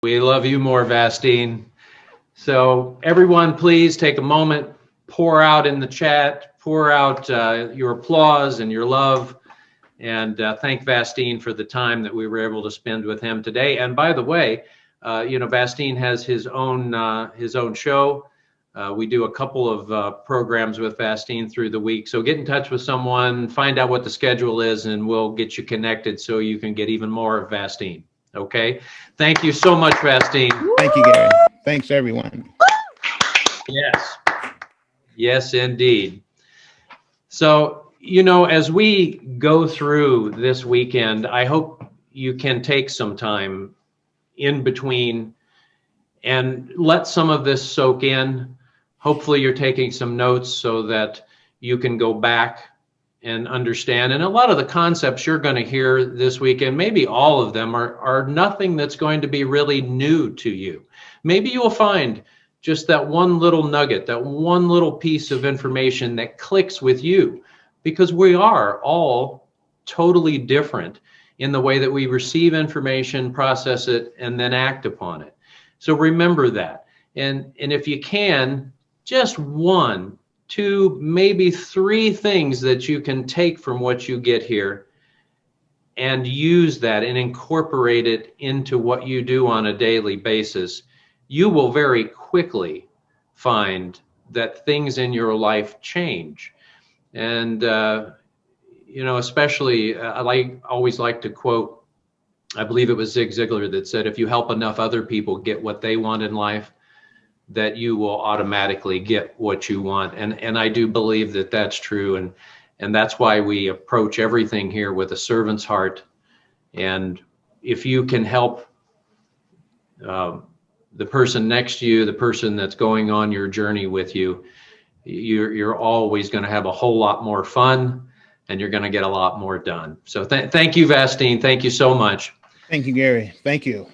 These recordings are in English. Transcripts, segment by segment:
We love you more, Vastine. So everyone, please take a moment, pour out in the chat, pour out your applause and your love, and thank Vastine for the time that we were able to spend with him today. And by the way, Vastine has his own show. We do a couple of programs with Vastine through the week. So get in touch with someone, find out what the schedule is, and we'll get you connected so you can get even more of Vastine. Okay. Thank you so much, Vastine. Thank you, Gary. Thanks, everyone. Yes. Yes, indeed. So, as we go through this weekend, I hope you can take some time in between and let some of this soak in. Hopefully you're taking some notes so that you can go back and understand. And a lot of the concepts you're going to hear this weekend, maybe all of them, are nothing that's going to be really new to you. Maybe you'll find just that one little nugget, that one little piece of information that clicks with you, because we are all totally different in the way that we receive information, process it, and then act upon it. So remember that. And if you can, just one, two, maybe three things that you can take from what you get here and use that and incorporate it into what you do on a daily basis, you will very quickly find that things in your life change. And, especially I always like to quote, I believe it was Zig Ziglar that said, if you help enough other people get what they want in life, that you will automatically get what you want. And I do believe that that's true. And that's why we approach everything here with a servant's heart. And if you can help the person next to you, the person that's going on your journey with you, you're always going to have a whole lot more fun, and you're going to get a lot more done. So thank you, Vastine. Thank you so much. Thank you, Gary. Thank you.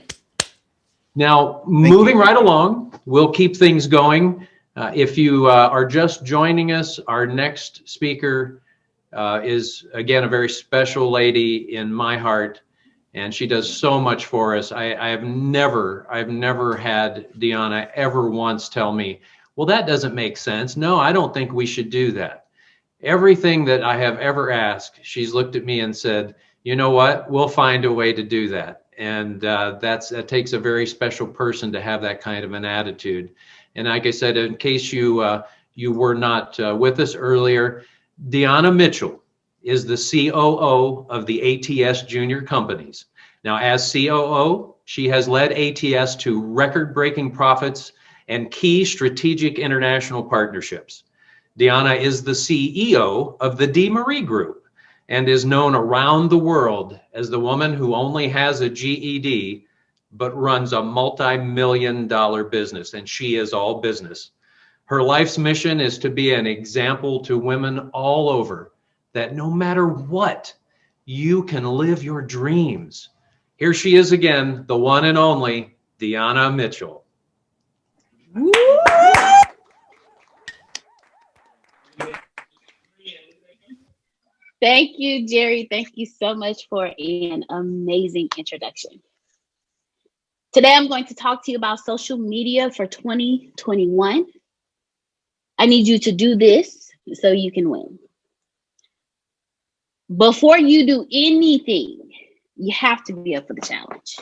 Now, moving right along, we'll keep things going. If you are just joining us, our next speaker is, again, a very special lady in my heart, and she does so much for us. I've never had Deanna ever once tell me, well, that doesn't make sense. No, I don't think we should do that. Everything that I have ever asked, she's looked at me and said, you know what, we'll find a way to do that. And that takes a very special person to have that kind of an attitude. And like I said, in case you were not with us earlier, Deanna Mitchell is the COO of the ATS Junior Companies. Now, as COO, she has led ATS to record-breaking profits and key strategic international partnerships. Deanna is the CEO of the DeMarie Group and is known around the world as the woman who only has a GED but runs a multi-million-dollar business, and she is all business. Her life's mission is to be an example to women all over that no matter what, you can live your dreams. Here she is again, the one and only Deanna Mitchell. Thank you, Jerry. Thank you so much for an amazing introduction. Today, I'm going to talk to you about social media for 2021. I need you to do this so you can win. Before you do anything, you have to be up for the challenge.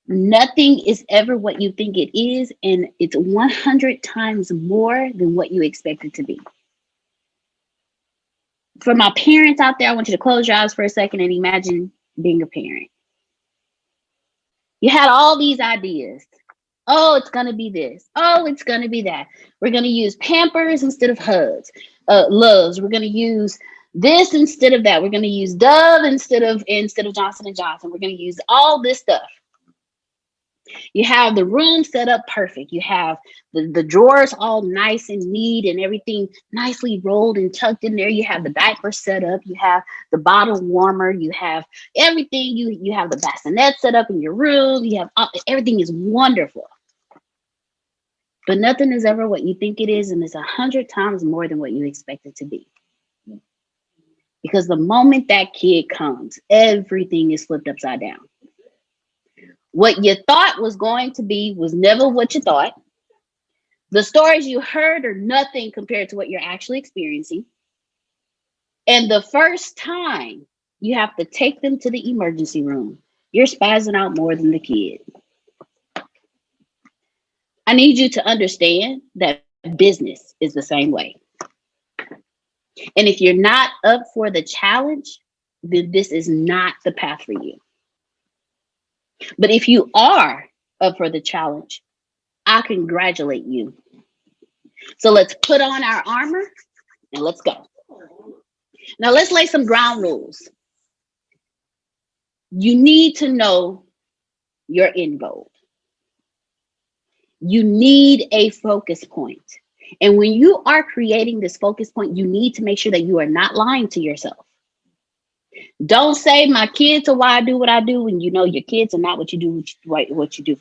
Nothing is ever what you think it is, and it's 100 times more than what you expect it to be. For my parents out there, I want you to close your eyes for a second and imagine being a parent. You had all these ideas. Oh, it's going to be this. Oh, it's going to be that. We're going to use Pampers instead of Hugs, Loves. We're going to use this instead of that. We're going to use Dove instead of Johnson & Johnson. We're going to use all this stuff. You have the room set up perfect. You have the drawers all nice and neat and everything nicely rolled and tucked in there. You have the diaper set up. You have the bottle warmer. You have everything. You have the bassinet set up in your room. You have everything is wonderful. But nothing is ever what you think it is, and it's 100 times more than what you expect it to be. Because the moment that kid comes, everything is flipped upside down. What you thought was going to be was never what you thought. The stories you heard are nothing compared to what you're actually experiencing. And the first time you have to take them to the emergency room, you're spazzing out more than the kid. I need you to understand that business is the same way. And if you're not up for the challenge, then this is not the path for you. But if you are up for the challenge, I congratulate you. So let's put on our armor and let's go. Now let's lay some ground rules. You need to know your end goal. You need a focus point. And when you are creating this focus point, you need to make sure that you are not lying to yourself. Don't say my kids are why I do what I do when you know your kids are not what you do, what you do.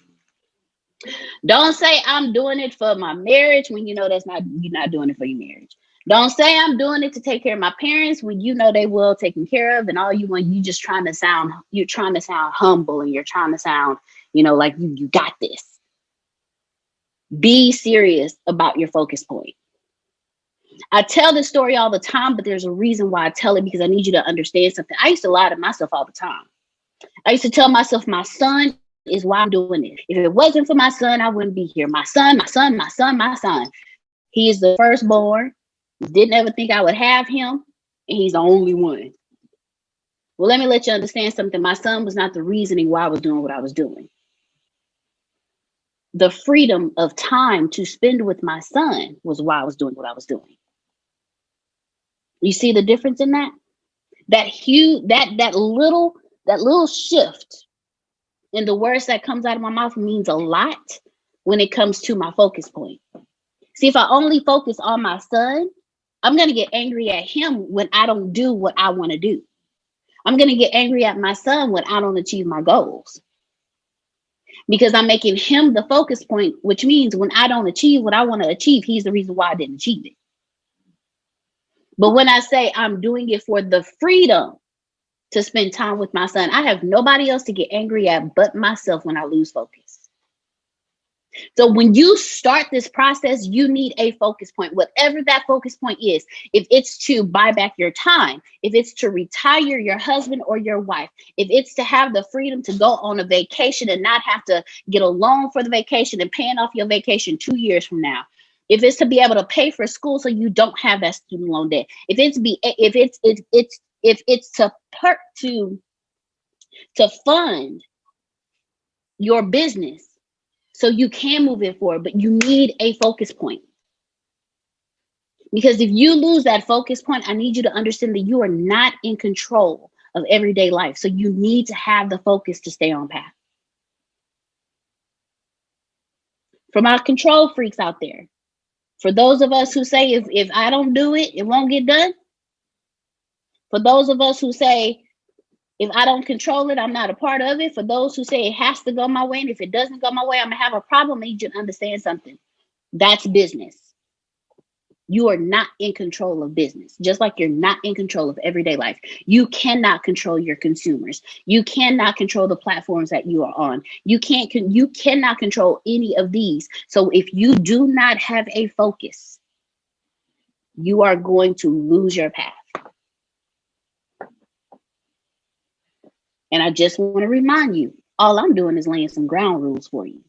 Don't say I'm doing it for my marriage when you know you're not doing it for your marriage. Don't say I'm doing it to take care of my parents when you know they will taken care of, and all you want, you're trying to sound humble, and you're trying to sound, like you got this. Be serious about your focus point. I tell this story all the time, but there's a reason why I tell it, because I need you to understand something. I used to lie to myself all the time. I used to tell myself, my son is why I'm doing it. If it wasn't for my son, I wouldn't be here. My son, my son, my son, my son. He is the firstborn. Didn't ever think I would have him, and he's the only one. Well, let me let you understand something. My son was not the reasoning why I was doing what I was doing. The freedom of time to spend with my son was why I was doing what I was doing. You see the difference in that? That little shift in the words that comes out of my mouth means a lot when it comes to my focus point. See, if I only focus on my son, I'm going to get angry at him when I don't do what I want to do. I'm going to get angry at my son when I don't achieve my goals. Because I'm making him the focus point, which means when I don't achieve what I want to achieve, he's the reason why I didn't achieve it. But when I say I'm doing it for the freedom to spend time with my son, I have nobody else to get angry at but myself when I lose focus. So when you start this process, you need a focus point, whatever that focus point is. If it's to buy back your time, if it's to retire your husband or your wife, if it's to have the freedom to go on a vacation and not have to get a loan for the vacation and paying off your vacation 2 years from now. If it's to be able to pay for school so you don't have that student loan debt. If it's to fund your business so you can move it forward, but you need a focus point. Because if you lose that focus point, I need you to understand that you are not in control of everyday life. So you need to have the focus to stay on path. For my control freaks out there, for those of us who say, if I don't do it, it won't get done. For those of us who say, if I don't control it, I'm not a part of it. For those who say it has to go my way, and if it doesn't go my way, I'm going to have a problem. I need you to understand something. That's business. You are not in control of business, just like you're not in control of everyday life. You cannot control your consumers. You cannot control the platforms that you are on. You cannot control any of these. So if you do not have a focus, you are going to lose your path. And I just want to remind you, all I'm doing is laying some ground rules for you.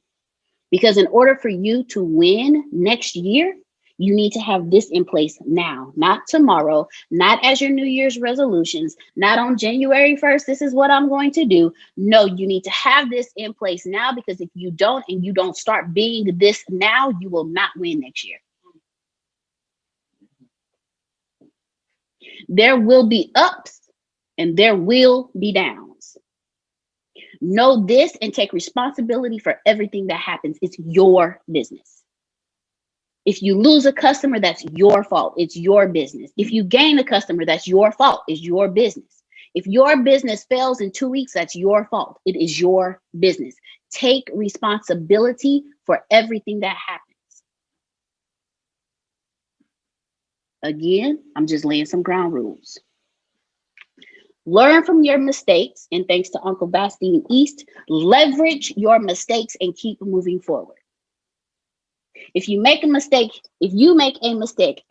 Because in order for you to win next year, you need to have this in place now, not tomorrow, not as your New Year's resolutions, not on January 1st, this is what I'm going to do. No, you need to have this in place now, because if you don't, and you don't start being this now, you will not win next year. There will be ups and there will be downs. Know this and take responsibility for everything that happens. It's your business. If you lose a customer, that's your fault. It's your business. If you gain a customer, that's your fault. It's your business. If your business fails in 2 weeks, that's your fault. It is your business. Take responsibility for everything that happens. Again, I'm just laying some ground rules. Learn from your mistakes, and thanks to Uncle Bastien East, leverage your mistakes and keep moving forward. If you make a mistake,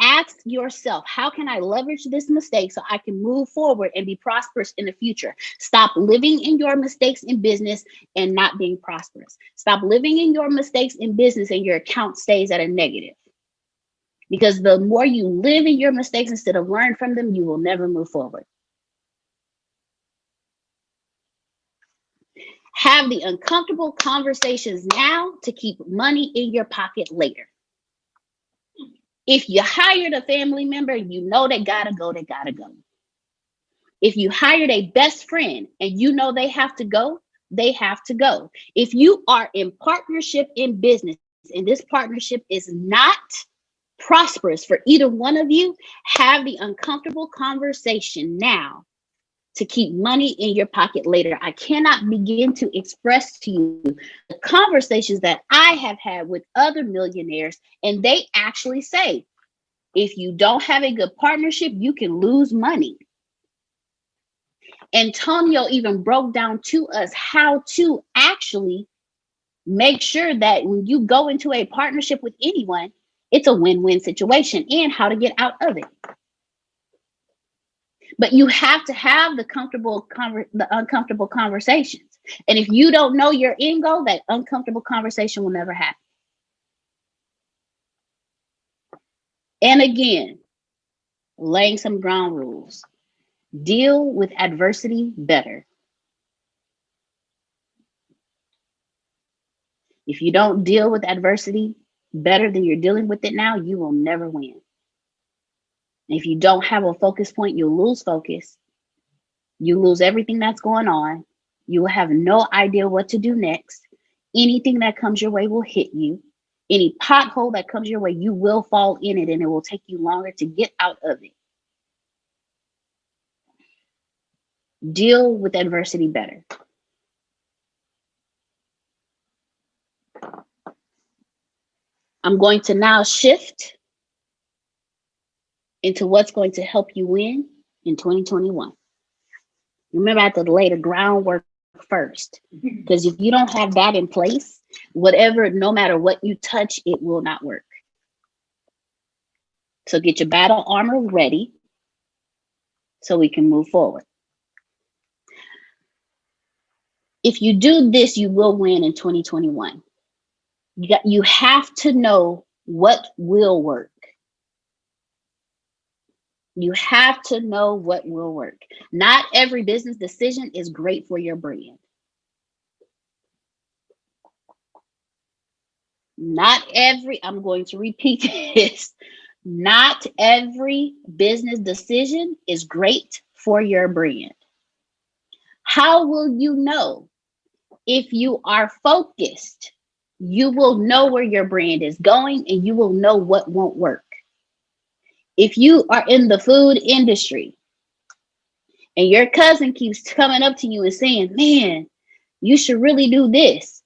ask yourself, how can I leverage this mistake so I can move forward and be prosperous in the future? Stop living in your mistakes in business and not being prosperous. Stop living in your mistakes in business and your account stays at a negative. Because the more you live in your mistakes instead of learn from them, you will never move forward. Have the uncomfortable conversations now to keep money in your pocket later. If you hired a family member, you know they gotta go, they gotta go. If you hired a best friend and you know they have to go, they have to go. If you are in partnership in business and this partnership is not prosperous for either one of you, have the uncomfortable conversation now to keep money in your pocket later. I cannot begin to express to you the conversations that I have had with other millionaires, and they actually say, if you don't have a good partnership, you can lose money. Antonio even broke down to us how to actually make sure that when you go into a partnership with anyone, it's a win-win situation and how to get out of it. But you have to have the uncomfortable conversations. And if you don't know your end goal, that uncomfortable conversation will never happen. And again, laying some ground rules. Deal with adversity better. If you don't deal with adversity better than you're dealing with it now, you will never win. If you don't have a focus point, you'll lose focus. You lose everything that's going on. You will have no idea what to do next. Anything that comes your way will hit you. Any pothole that comes your way, you will fall in it, and it will take you longer to get out of it. Deal with adversity better. I'm going to now shift into what's going to help you win in 2021. Remember, I have to lay the groundwork first, because if you don't have that in place, no matter what you touch, it will not work. So get your battle armor ready so we can move forward. If you do this, you will win in 2021. You have to know what will work. You have to know what will work. Not every business decision is great for your brand. I'm going to repeat this. Not every business decision is great for your brand. How will you know? If you are focused, you will know where your brand is going and you will know what won't work. If you are in the food industry and your cousin keeps coming up to you and saying, man, you should really do this.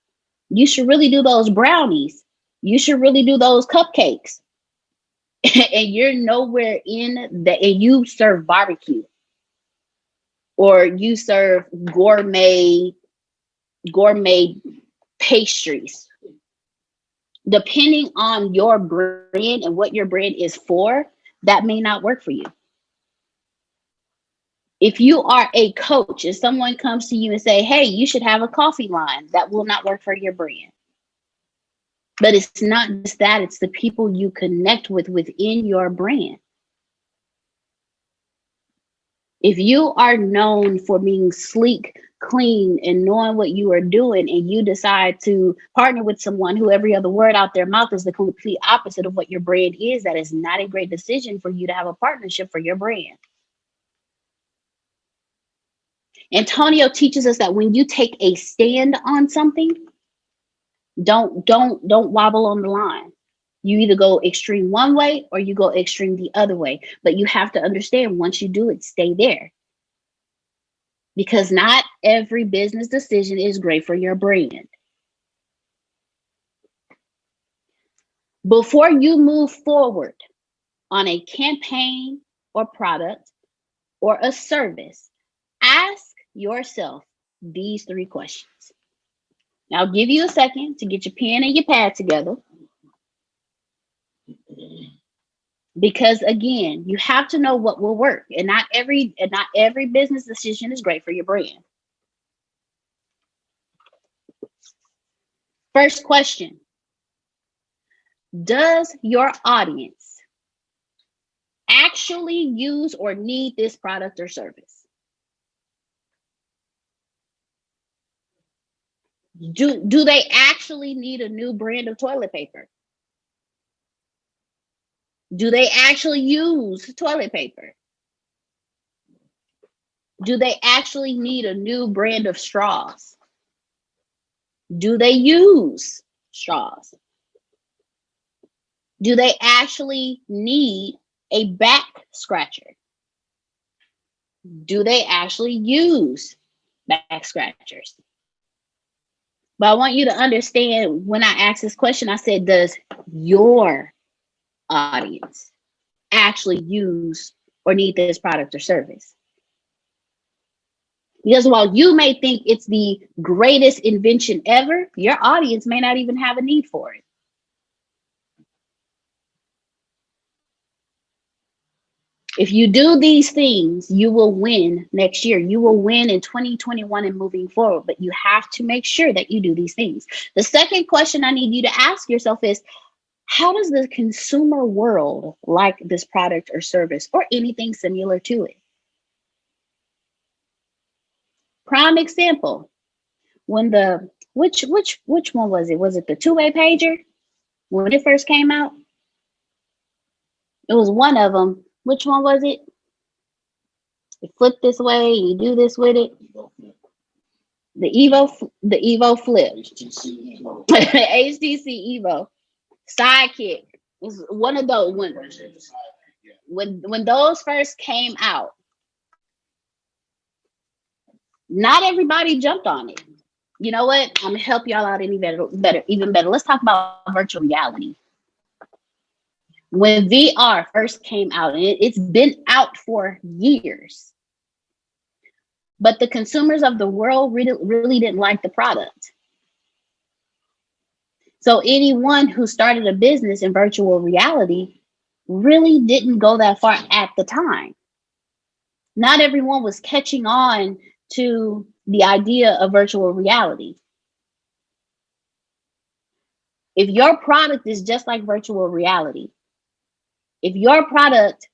You should really do those brownies. You should really do those cupcakes. And you're nowhere in that, and you serve barbecue or you serve gourmet pastries. Depending on your brand and what your brand is for, that may not work for you. If you are a coach and someone comes to you and say, hey, you should have a coffee line, that will not work for your brand. But it's not just that, it's the people you connect with within your brand. If you are known for being sleek, clean, and knowing what you are doing, and you decide to partner with someone who every other word out their mouth is the complete opposite of what your brand is, that is not a great decision for you to have a partnership for your brand. Antonio teaches us that when you take a stand on something, don't wobble on the line. You either go extreme one way or you go extreme the other way. But you have to understand, once you do it, stay there. Because not every business decision is great for your brand. Before you move forward on a campaign or product or a service, Ask yourself these 3 questions. Now, I'll give you a second to get your pen and your pad together. Because again, you have to know what will work, and not every business decision is great for your brand. First question: does your audience actually use or need this product or service? Do they actually need a new brand of toilet paper? Do they actually use toilet paper? Do they actually need a new brand of straws? Do they use straws? Do they actually need a back scratcher? Do they actually use back scratchers? But I want you to understand, when I asked this question, I said, does your audience actually use or need this product or service? Because while you may think it's the greatest invention ever, your audience may not even have a need for it. If you do these things, you will win next year. You will win in 2021 and moving forward, but you have to make sure that you do these things. The second question I need you to ask yourself is, how does the consumer world like this product or service or anything similar to it? Prime example, when which one was it? Was it the two-way pager when it first came out? It was one of them. Which one was it? You flip this way, you do this with it. The Evo Flip. HTC Evo. Sidekick was one of those. When those first came out, not everybody jumped on it. You know what? I'm gonna help y'all out even better. Let's talk about virtual reality. When VR first came out, and it's been out for years, but the consumers of the world really didn't like the product. So anyone who started a business in virtual reality really didn't go that far at the time. Not everyone was catching on to the idea of virtual reality. If your product is just like virtual reality, if your product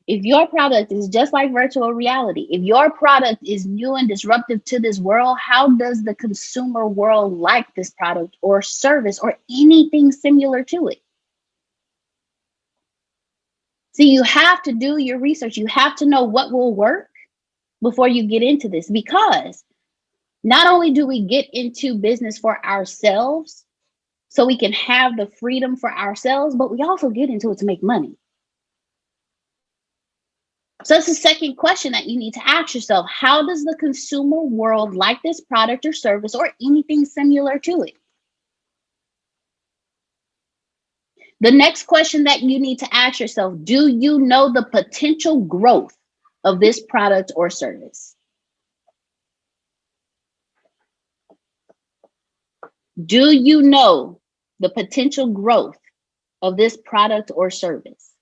is just like virtual reality, if your product is new and disruptive to this world, how does the consumer world like this product or service or anything similar to it? See, you have to do your research. You have to know what will work before you get into this, because not only do we get into business for ourselves so we can have the freedom for ourselves, but we also get into it to make money. So that's the second question that you need to ask yourself. How does the consumer world like this product or service or anything similar to it? The next question that you need to ask yourself, do you know the potential growth of this product or service? Do you know the potential growth of this product or service?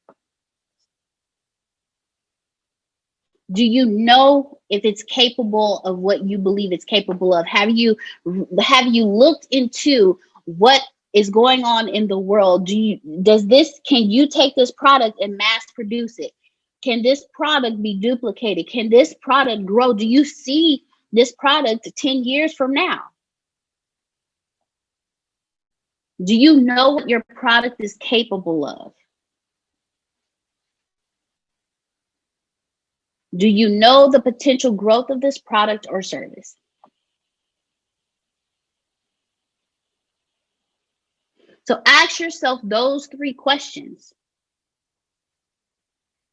Do you know if it's capable of what you believe it's capable of? Have you looked into what is going on in the world? Can you take this product and mass produce it? Can this product be duplicated? Can this product grow? Do you see this product 10 years from now? Do you know what your product is capable of? Do you know the potential growth of this product or service? So ask yourself those 3 questions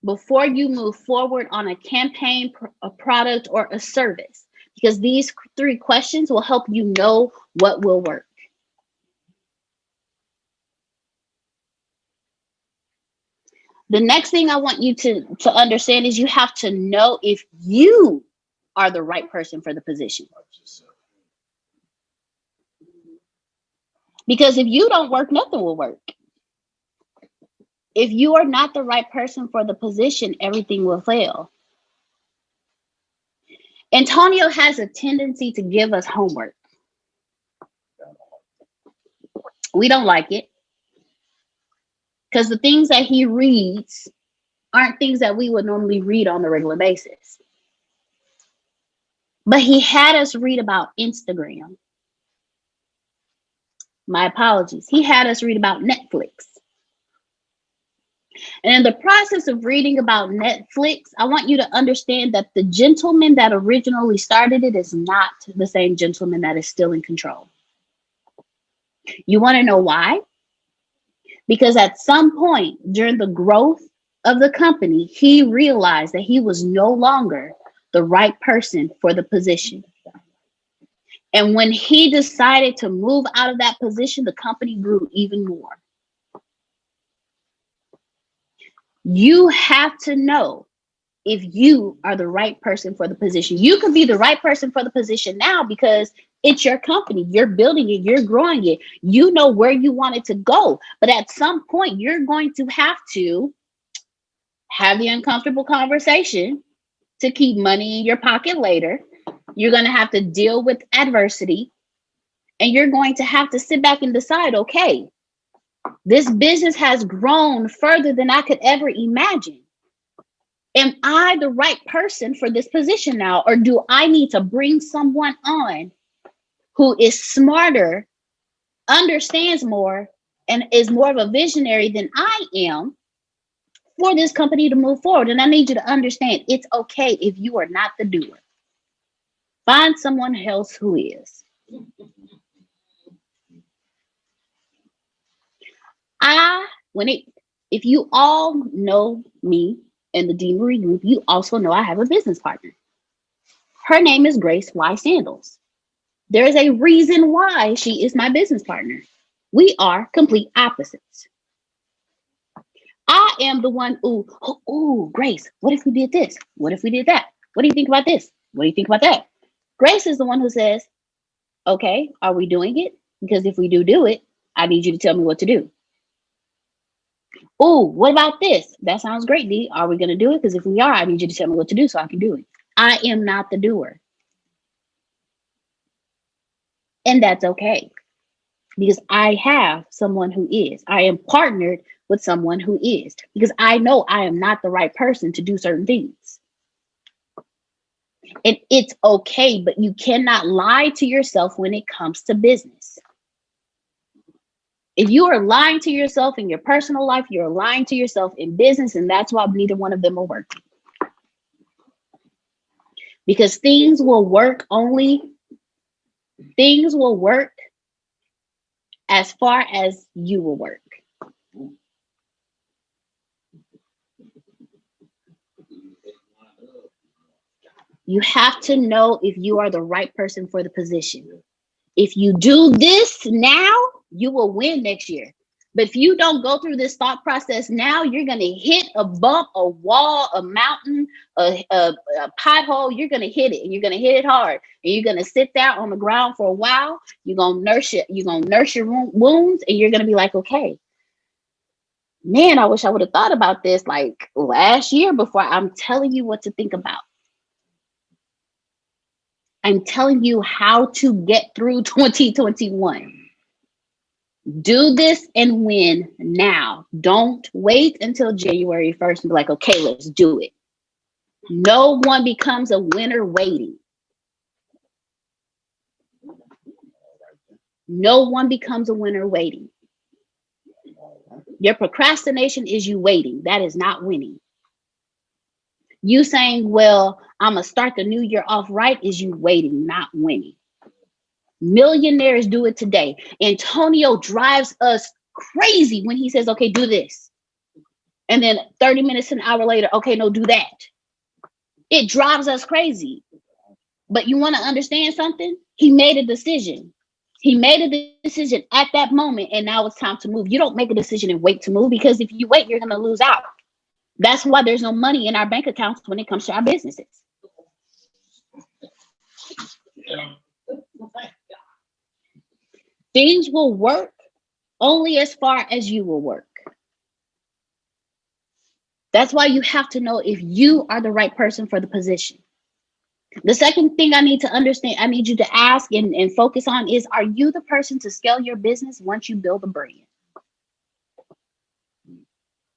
before you move forward on a campaign, a product, or a service, because these 3 questions will help you know what will work. The next thing I want you to understand is you have to know if you are the right person for the position. Because if you don't work, nothing will work. If you are not the right person for the position, everything will fail. Antonio has a tendency to give us homework. We don't like it because the things that he reads aren't things that we would normally read on a regular basis. But he had us read about Instagram. My apologies. He had us read about Netflix. And in the process of reading about Netflix, I want you to understand that the gentleman that originally started it is not the same gentleman that is still in control. You want to know why? Because at some point during the growth of the company, he realized that he was no longer the right person for the position. And when he decided to move out of that position, the company grew even more. You have to know if you are the right person for the position. You could be the right person for the position now because it's your company. You're building it. You're growing it. You know where you want it to go. But at some point, you're going to have the uncomfortable conversation to keep money in your pocket later. You're going to have to deal with adversity. And you're going to have to sit back and decide, okay, this business has grown further than I could ever imagine. Am I the right person for this position now? Or do I need to bring someone on who is smarter, understands more, and is more of a visionary than I am for this company to move forward? And I need you to understand it's okay if you are not the doer. Find someone else who is. If you all know me in the D. Marie group, you also know I have a business partner. Her name is Grace Y. Sandals. There is a reason why she is my business partner. We are complete opposites. I am the one, Grace, what if we did this? What if we did that? What do you think about this? What do you think about that? Grace is the one who says, okay, are we doing it? Because if we do it, I need you to tell me what to do. Oh, what about this? That sounds great, D. Are we going to do it? Because if we are, I need you to tell me what to do so I can do it. I am not the doer. And that's okay. Because I have someone who is. I am partnered with someone who is. Because I know I am not the right person to do certain things. And it's okay, but you cannot lie to yourself when it comes to business. If you are lying to yourself in your personal life, you're lying to yourself in business, and that's why neither one of them are working. Because things will work as far as you will work. You have to know if you are the right person for the position. If you do this now, you will win next year. But if you don't go through this thought process now, you're going to hit a bump, a wall, a mountain, a pothole. You're going to hit it, and you're going to hit it hard. And you're going to sit there on the ground for a while. You're going to nurse it. You're going to nurse your wounds, and you're going to be like, okay, man, I wish I would have thought about this like last year before. I'm telling you what to think about. I'm telling you how to get through 2021. Do this and win now. Don't wait until January 1st and be like, okay, let's do it. No one becomes a winner waiting. No one becomes a winner waiting. Your procrastination is you waiting. That is not winning. You saying, well, I'm going to start the new year off right is you waiting, not winning. Millionaires do it today. Antonio drives us crazy when he says, okay, do this. And then 30 minutes, an hour later, okay, no, do that. It drives us crazy. But you want to understand something? He made a decision. He made a decision at that moment, and now it's time to move. You don't make a decision and wait to move, because if you wait, you're going to lose out. That's why there's no money in our bank accounts when it comes to our businesses. Things will work only as far as you will work. That's why you have to know if you are the right person for the position. The second thing I need to understand, I need you to ask and focus on is, are you the person to scale your business once you build a brand?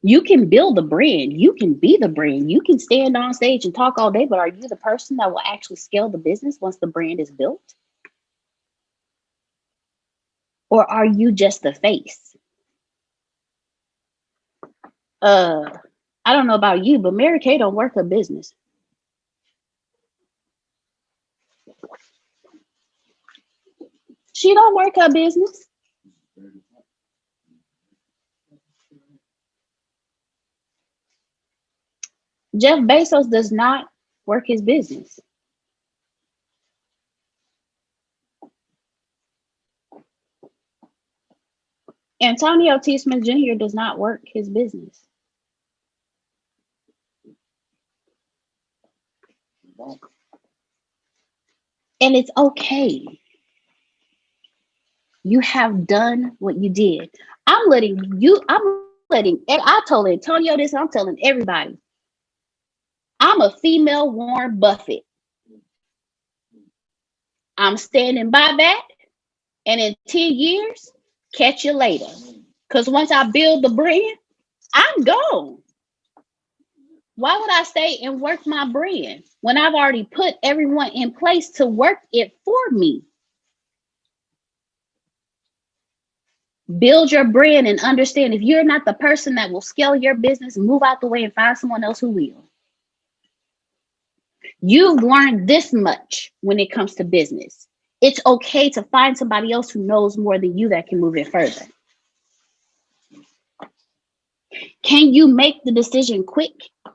You can build a brand. You can be the brand. You can stand on stage and talk all day, but are you the person that will actually scale the business once the brand is built? Or are you just the face? I don't know about you, but Mary Kay don't work her business. She don't work her business. Jeff Bezos does not work his business. Antonio T. Smith Jr. does not work his business. And it's okay. You have done what you did. I told Antonio this, I'm telling everybody. I'm a female Warren Buffett. I'm standing by that. And in 10 years, catch you later. Because once I build the brand, I'm gone. Why would I stay and work my brand when I've already put everyone in place to work it for me? Build your brand and understand if you're not the person that will scale your business, move out the way and find someone else who will. You've learned this much when it comes to business. It's okay to find somebody else who knows more than you that can move it further. Can you make the decision quick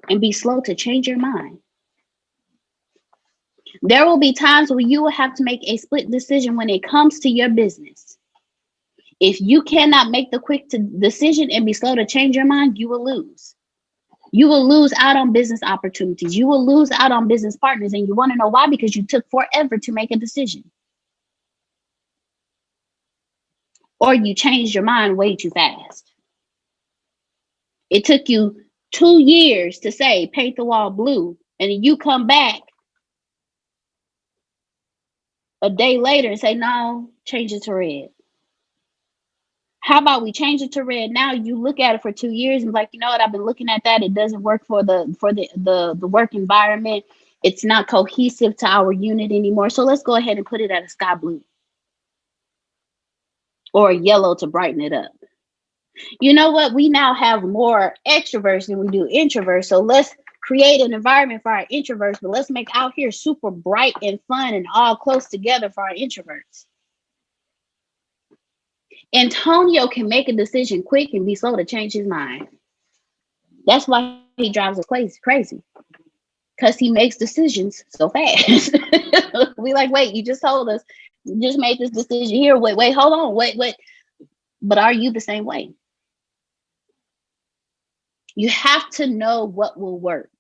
and be slow to change your mind? There will be times where you will have to make a split decision when it comes to your business. If you cannot make the quick decision and be slow to change your mind, you will lose. You will lose out on business opportunities. You will lose out on business partners. And you want to know why? Because you took forever to make a decision. Or you changed your mind way too fast. It took you 2 years to say, paint the wall blue. And then you come back a day later and say, no, change it to red. How about we change it to red? Now you look at it for 2 years and like, you know what? I've been looking at that. It doesn't work for the work environment. It's not cohesive to our unit anymore. So let's go ahead and put it at a sky blue or a yellow to brighten it up. You know what? We now have more extroverts than we do introverts. So let's create an environment for our introverts, but let's make out here super bright and fun and all close together for our introverts. Antonio can make a decision quick and be slow to change his mind. That's why he drives us crazy. Because he makes decisions so fast. We like, wait, you just told us, you just made this decision here. Wait, hold on, wait. But are you the same way? You have to know what will work.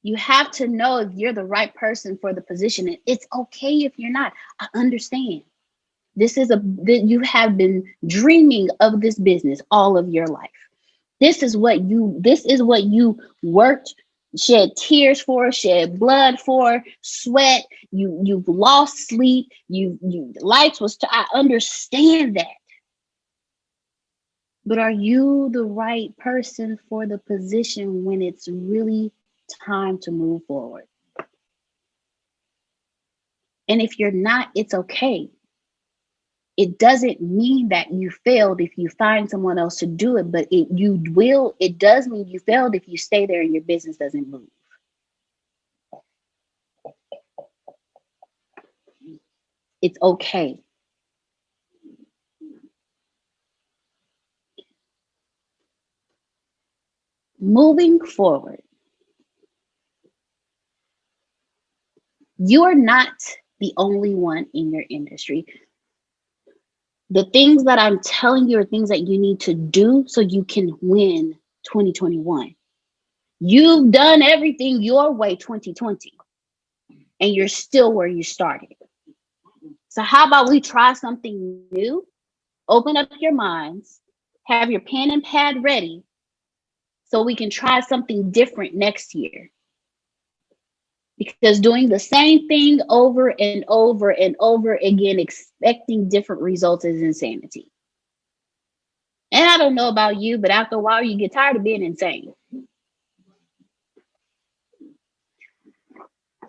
You have to know if you're the right person for the position. And it's okay if you're not. I understand. You have been dreaming of this business all of your life. This is what you worked, shed tears for, shed blood for, sweat. You've lost sleep. I understand that. But are you the right person for the position when it's really time to move forward? And if you're not, it's okay. It doesn't mean that you failed if you find someone else to do it, but it does mean you failed if you stay there and your business doesn't move. It's okay. Moving forward, you're not the only one in your industry. The things that I'm telling you are things that you need to do so you can win 2021. You've done everything your way 2020, and you're still where you started. So how about we try something new? Open up your minds, have your pen and pad ready so we can try something different next year. Because doing the same thing over and over and over again, expecting different results, is insanity. And I don't know about you, but after a while, you get tired of being insane.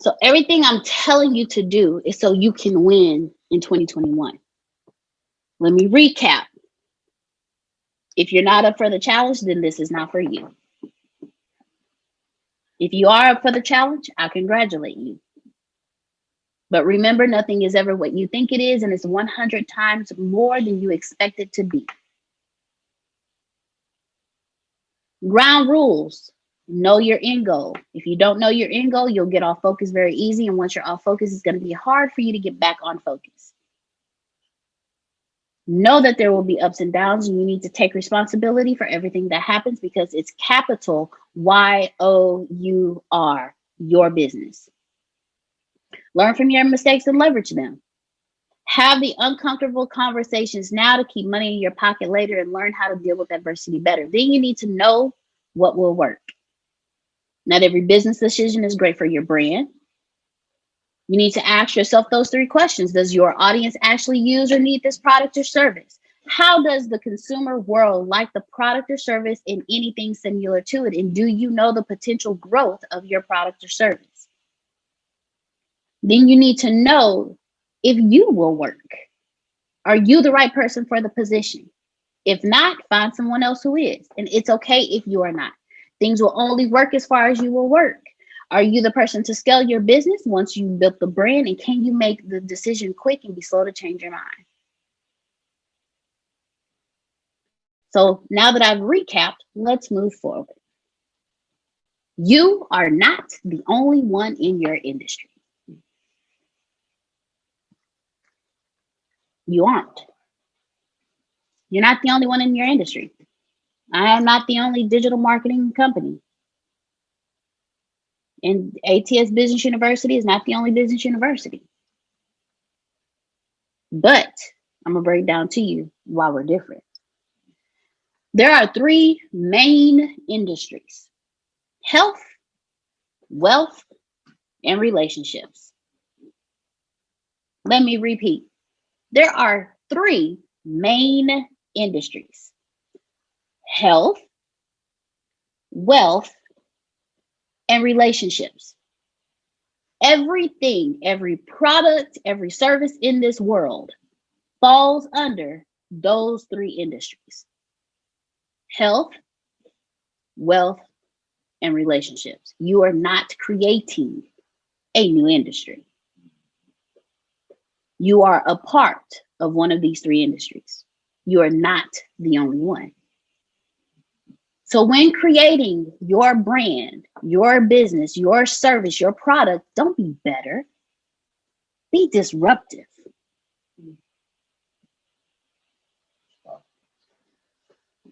So everything I'm telling you to do is so you can win in 2021. Let me recap. If you're not up for the challenge, then this is not for you. If you are up for the challenge, I congratulate you. But remember, nothing is ever what you think it is, and it's 100 times more than you expect it to be. Ground rules. Know your end goal. If you don't know your end goal, you'll get off focus very easy. And once you're off focus, it's going to be hard for you to get back on focus. Know that there will be ups and downs, and you need to take responsibility for everything that happens, because it's capital YOUR, your business. Learn from your mistakes and leverage them. Have the uncomfortable conversations now to keep money in your pocket later, and learn how to deal with adversity better. Then you need to know what will work. Not every business decision is great for your brand. You need to ask yourself those 3 questions. Does your audience actually use or need this product or service? How does the consumer world like the product or service in anything similar to it? And do you know the potential growth of your product or service? Then you need to know if you will work. Are you the right person for the position? If not, find someone else who is. And it's okay if you are not. Things will only work as far as you will work. Are you the person to scale your business once you built the brand? And can you make the decision quick and be slow to change your mind? So now that I've recapped, let's move forward. You are not the only one in your industry. You aren't. You're not the only one in your industry. I am not the only digital marketing company. And ATS Business University is not the only business university. But I'm going to break down to you why we're different. There are 3 main industries: health, wealth, and relationships. Let me repeat. There are 3 main industries: health, wealth, and relationships. Everything, every product, every service in this world falls under those 3 industries: health, wealth, and relationships. You are not creating a new industry. You are a part of one of these 3 industries. You are not the only one. So when creating your brand, your business, your service, your product, don't be better. Be disruptive.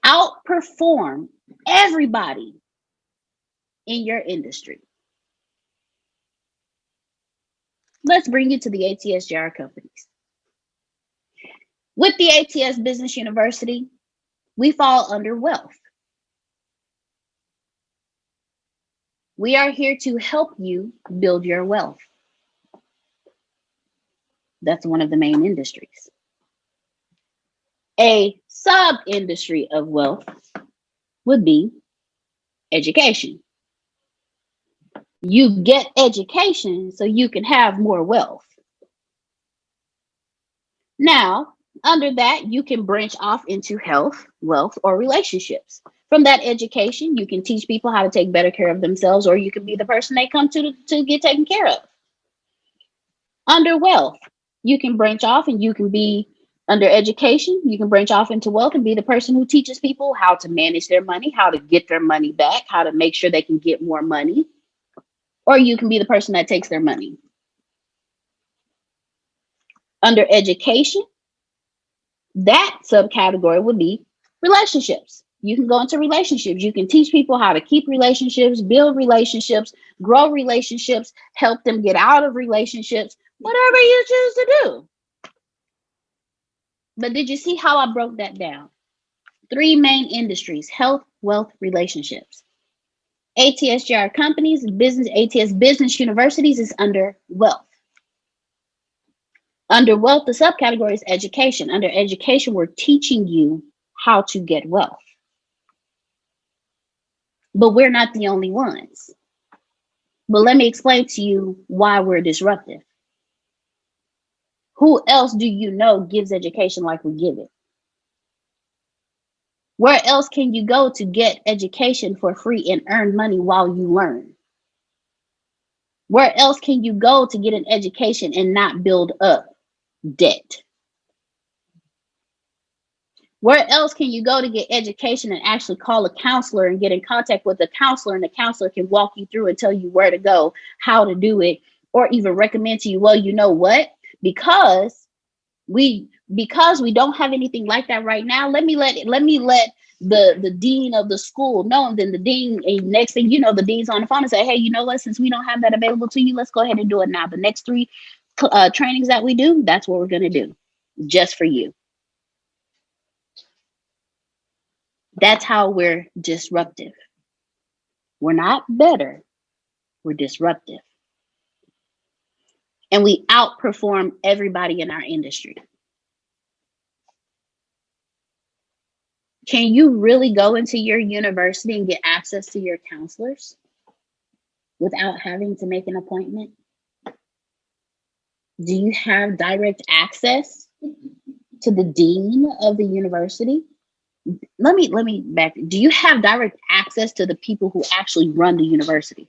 Outperform everybody in your industry. Let's bring it to the ATS JR companies. With the ATS Business University, we fall under wealth. We are here to help you build your wealth. That's one of the main industries. A sub-industry of wealth would be education. You get education so you can have more wealth. Now, under that, you can branch off into health, wealth, or relationships. From that education, you can teach people how to take better care of themselves, or you can be the person they come to get taken care of. Under wealth, you can branch off and you can be under education. You can branch off into wealth and be the person who teaches people how to manage their money, how to get their money back, how to make sure they can get more money. Or you can be the person that takes their money. Under education, that subcategory would be relationships. You can go into relationships. You can teach people how to keep relationships, build relationships, grow relationships, help them get out of relationships, whatever you choose to do. But did you see how I broke that down? 3 main industries: health, wealth, relationships. ATSGR companies, business, ATS business universities is under wealth. Under wealth, the subcategory is education. Under education, we're teaching you how to get wealth. But we're not the only ones. But let me explain to you why we're disruptive. Who else do you know gives education like we give it? Where else can you go to get education for free and earn money while you learn? Where else can you go to get an education and not build up debt? Where else can you go to get education and actually call a counselor and get in contact with a counselor, and the counselor can walk you through and tell you where to go, how to do it, or even recommend to you, well, you know what? Because we don't have anything like that right now, let me let the dean of the school know. And then the dean, next thing you know, the dean's on the phone and say, hey, you know what, since we don't have that available to you, let's go ahead and do it now. The next 3 trainings that we do, that's what we're going to do just for you. That's how we're disruptive. We're not better, we're disruptive. And we outperform everybody in our industry. Can you really go into your university and get access to your counselors without having to make an appointment? Do you have direct access to the dean of the university? Let me back. Do you have direct access to the people who actually run the university?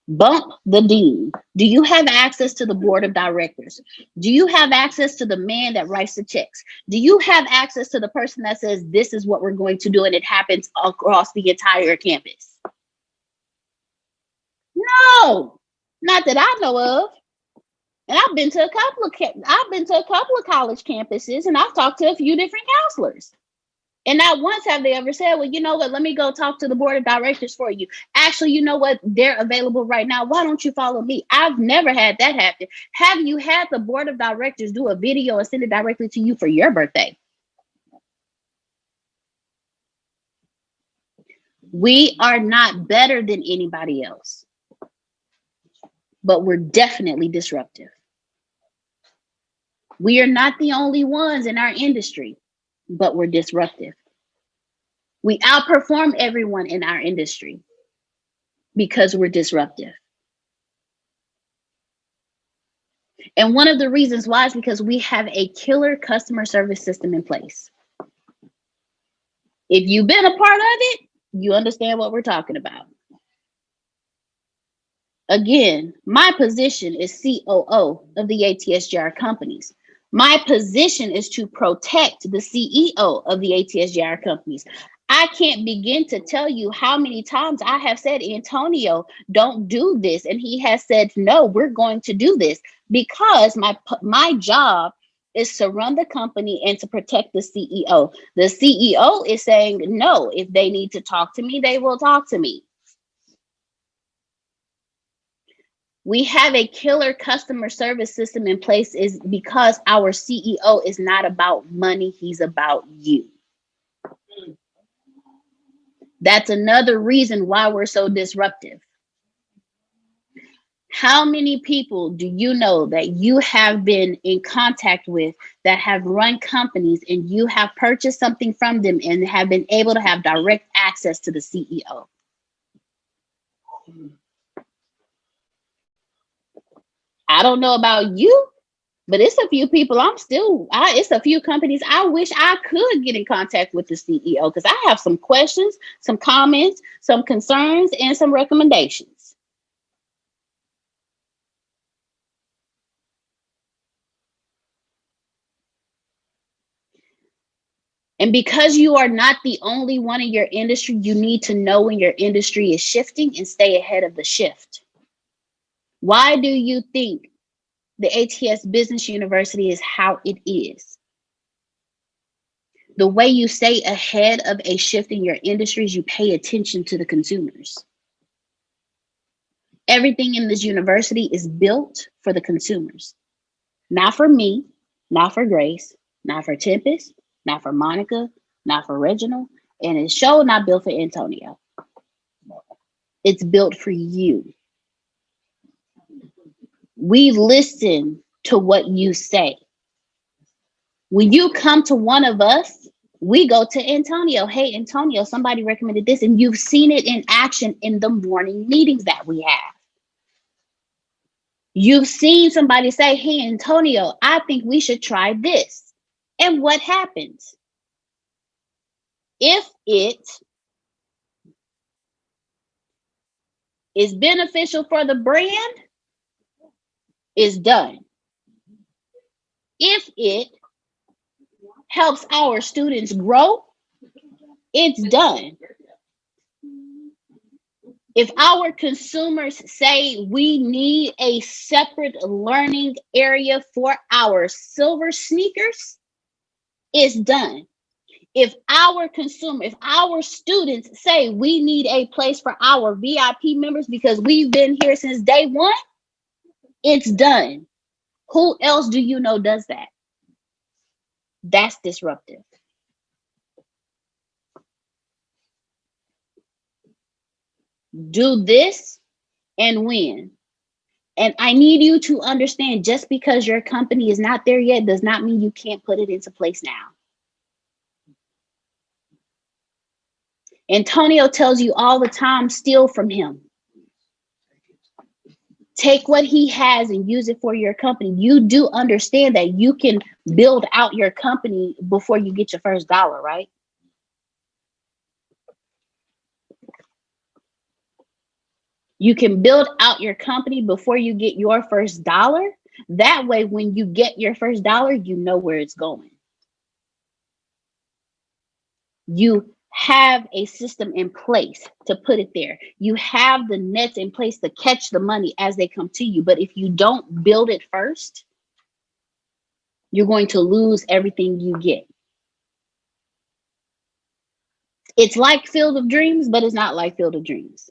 Bump the dean. Do you have access to the board of directors? Do you have access to the man that writes the checks? Do you have access to the person that says, this is what we're going to do, and it happens across the entire campus? No, not that I know of. And I've been to a couple of college campuses, and I've talked to a few different counselors. And not once have they ever said, well, you know what, let me go talk to the board of directors for you. Actually, you know what, they're available right now. Why don't you follow me? I've never had that happen. Have you had the board of directors do a video and send it directly to you for your birthday? We are not better than anybody else, but we're definitely disruptive. We are not the only ones in our industry, but we're disruptive. We outperform everyone in our industry because we're disruptive. And one of the reasons why is because we have a killer customer service system in place. If you've been a part of it, you understand what we're talking about. Again, my position is COO of the ATSGR companies. My position is to protect the CEO of the ATSGR companies. I can't begin to tell you how many times I have said, Antonio, don't do this. And he has said, no, we're going to do this, because my job is to run the company and to protect the CEO. The CEO is saying, no, if they need to talk to me, they will talk to me. We have a killer customer service system in place is because our CEO is not about money. He's about you. That's another reason why we're so disruptive. How many people do you know that you have been in contact with that have run companies and you have purchased something from them and have been able to have direct access to the CEO? I don't know about you, but it's a few people it's a few companies I wish I could get in contact with the CEO, because I have some questions, some comments, some concerns, and some recommendations. And because you are not the only one in your industry, you need to know when your industry is shifting and stay ahead of the shift. Why do you think the ATS Business University is how it is? The way you stay ahead of a shift in your industries, you pay attention to the consumers. Everything in this university is built for the consumers. Not for me, not for Grace, not for Tempest, not for Monica, not for Reginald, and it's sure not built for Antonio. It's built for you. We listen to what you say. When you come to one of us, we go to Antonio. Hey, Antonio, somebody recommended this, and you've seen it in action in the morning meetings that we have. You've seen somebody say, hey, Antonio, I think we should try this. And what happens? If it is beneficial for the brand, it's done. If it helps our students grow, it's done. If our consumers say we need a separate learning area for our silver sneakers, it's done. If our students say we need a place for our VIP members because we've been here since day one, it's done. Who else do you know does that? That's disruptive. Do this and win. And I need you to understand, just because your company is not there yet does not mean you can't put it into place now. Antonio tells you all the time, steal from him. Take what he has and use it for your company. You do understand that you can build out your company before you get your first dollar, right? You can build out your company before you get your first dollar. That way, when you get your first dollar, you know where it's going. You have a system in place to put it there. You have the nets in place to catch the money as they come to you. But if you don't build it first, you're going to lose everything you get. It's like Field of Dreams, but it's not like Field of Dreams.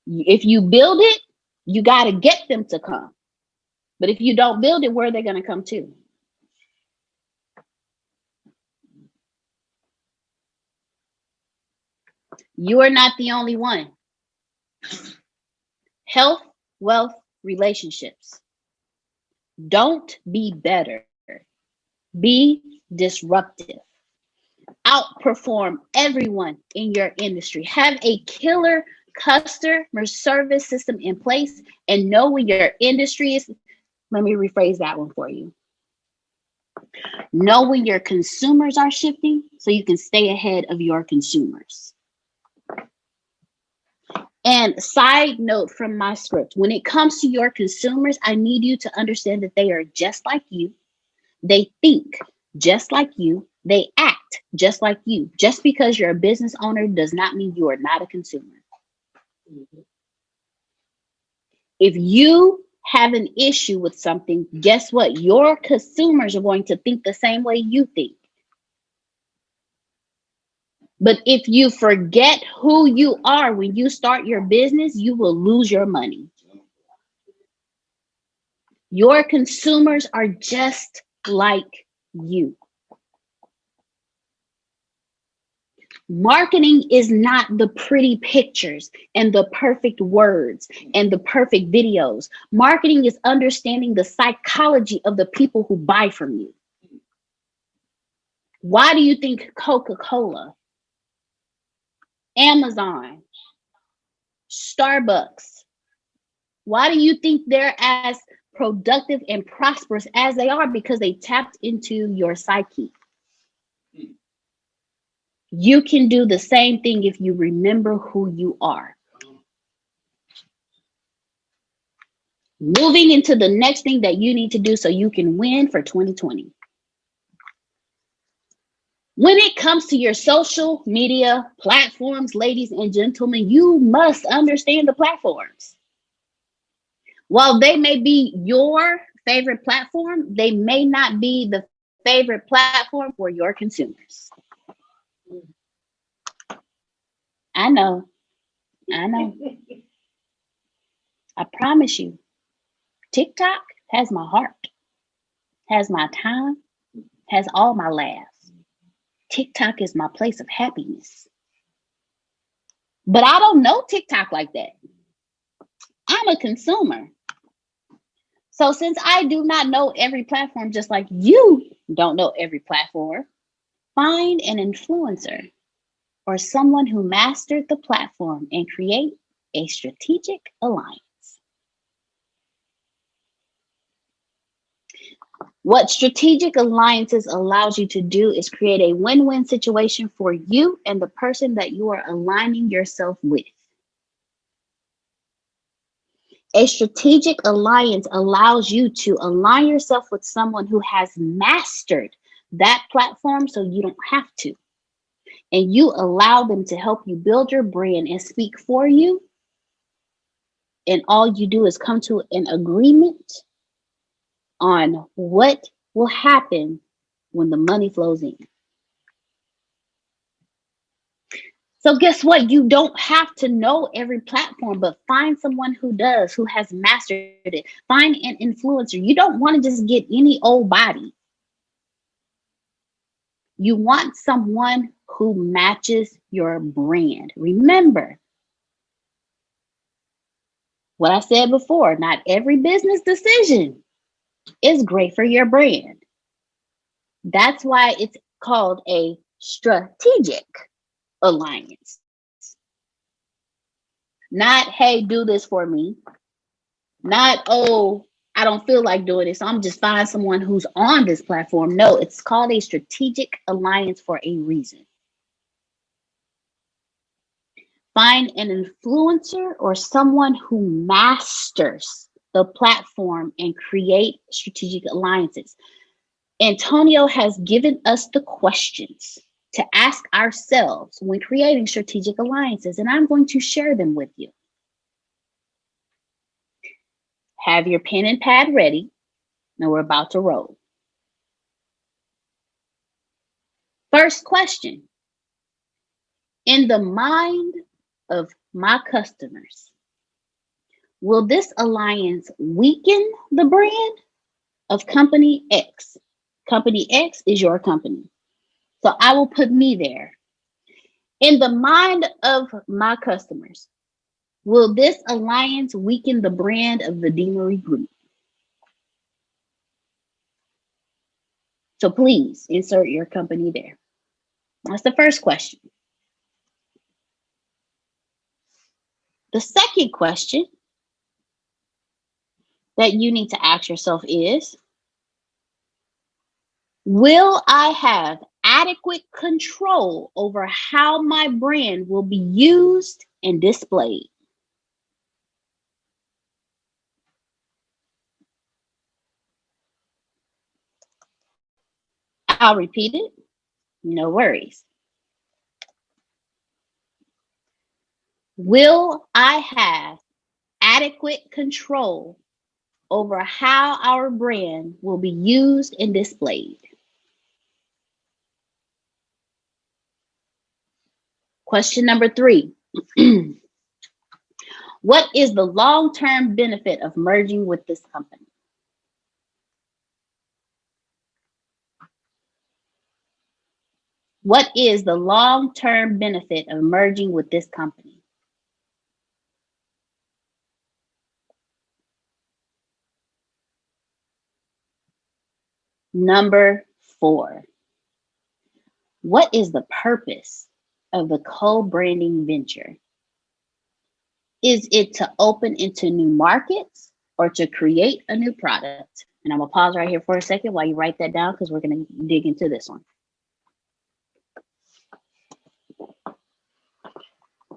If you build it, you got to get them to come. But if you don't build it, where are they going to come to? You are not the only one. Health, wealth, relationships. Don't be better. Be disruptive. Outperform everyone in your industry. Have a killer customer service system in place and know when your industry is. Let me rephrase that one for you. Know when your consumers are shifting so you can stay ahead of your consumers. And side note from my script, when it comes to your consumers, I need you to understand that they are just like you. They think just like you. They act just like you. Just because you're a business owner does not mean you are not a consumer. If you have an issue with something, guess what? Your consumers are going to think the same way you think. But if you forget who you are when you start your business, you will lose your money. Your consumers are just like you. Marketing is not the pretty pictures and the perfect words and the perfect videos. Marketing is understanding the psychology of the people who buy from you. Why do you think Coca-Cola, Amazon, Starbucks, why do you think they're as productive and prosperous as they are? Because they tapped into your psyche. You can do the same thing if you remember who you are. Moving into the next thing that you need to do so you can win for 2020. When it comes to your social media platforms, ladies and gentlemen, you must understand the platforms. While they may be your favorite platform, they may not be the favorite platform for your consumers? I know. I promise you, TikTok has my heart, has my time, has all my laughs. TikTok is my place of happiness. But I don't know TikTok like that. I'm a consumer. So since I do not know every platform, just like you don't know every platform, find an influencer or someone who mastered the platform and create a strategic alliance. What strategic alliances allows you to do is create a win-win situation for you and the person that you are aligning yourself with. A strategic alliance allows you to align yourself with someone who has mastered that platform so you don't have to. And you allow them to help you build your brand and speak for you. And all you do is come to an agreement on what will happen when the money flows in. So guess what? You don't have to know every platform, but find someone who does, who has mastered it. Find an influencer. You don't want to just get any old body. You want someone who matches your brand. Remember what I said before, not every business decision is great for your brand. That's why it's called a strategic alliance. Not, hey, do this for me. Not, oh, I don't feel like doing it, so I'm just find someone who's on this platform. No, it's called a strategic alliance for a reason. Find an influencer or someone who masters the platform and create strategic alliances. Antonio has given us the questions to ask ourselves when creating strategic alliances, and I'm going to share them with you. Have your pen and pad ready, and we're about to roll. First question. In the mind of my customers, will this alliance weaken the brand of company X? Company X is your company. So I will put me there. In the mind of my customers, will this alliance weaken the brand of the Deanery Group? So please insert your company there. That's the first question. The second question that you need to ask yourself is, will I have adequate control over how my brand will be used and displayed? I'll repeat it. No worries. Will I have adequate control over how our brand will be used and displayed? Question number 3. What is the long-term benefit of merging with this company? What is the long-term benefit of merging with this company? Number 4. What is the purpose of the co-branding venture? Is it to open into new markets or to create a new product? And I'm going to pause right here for a second while you write that down, because we're going to dig into this one.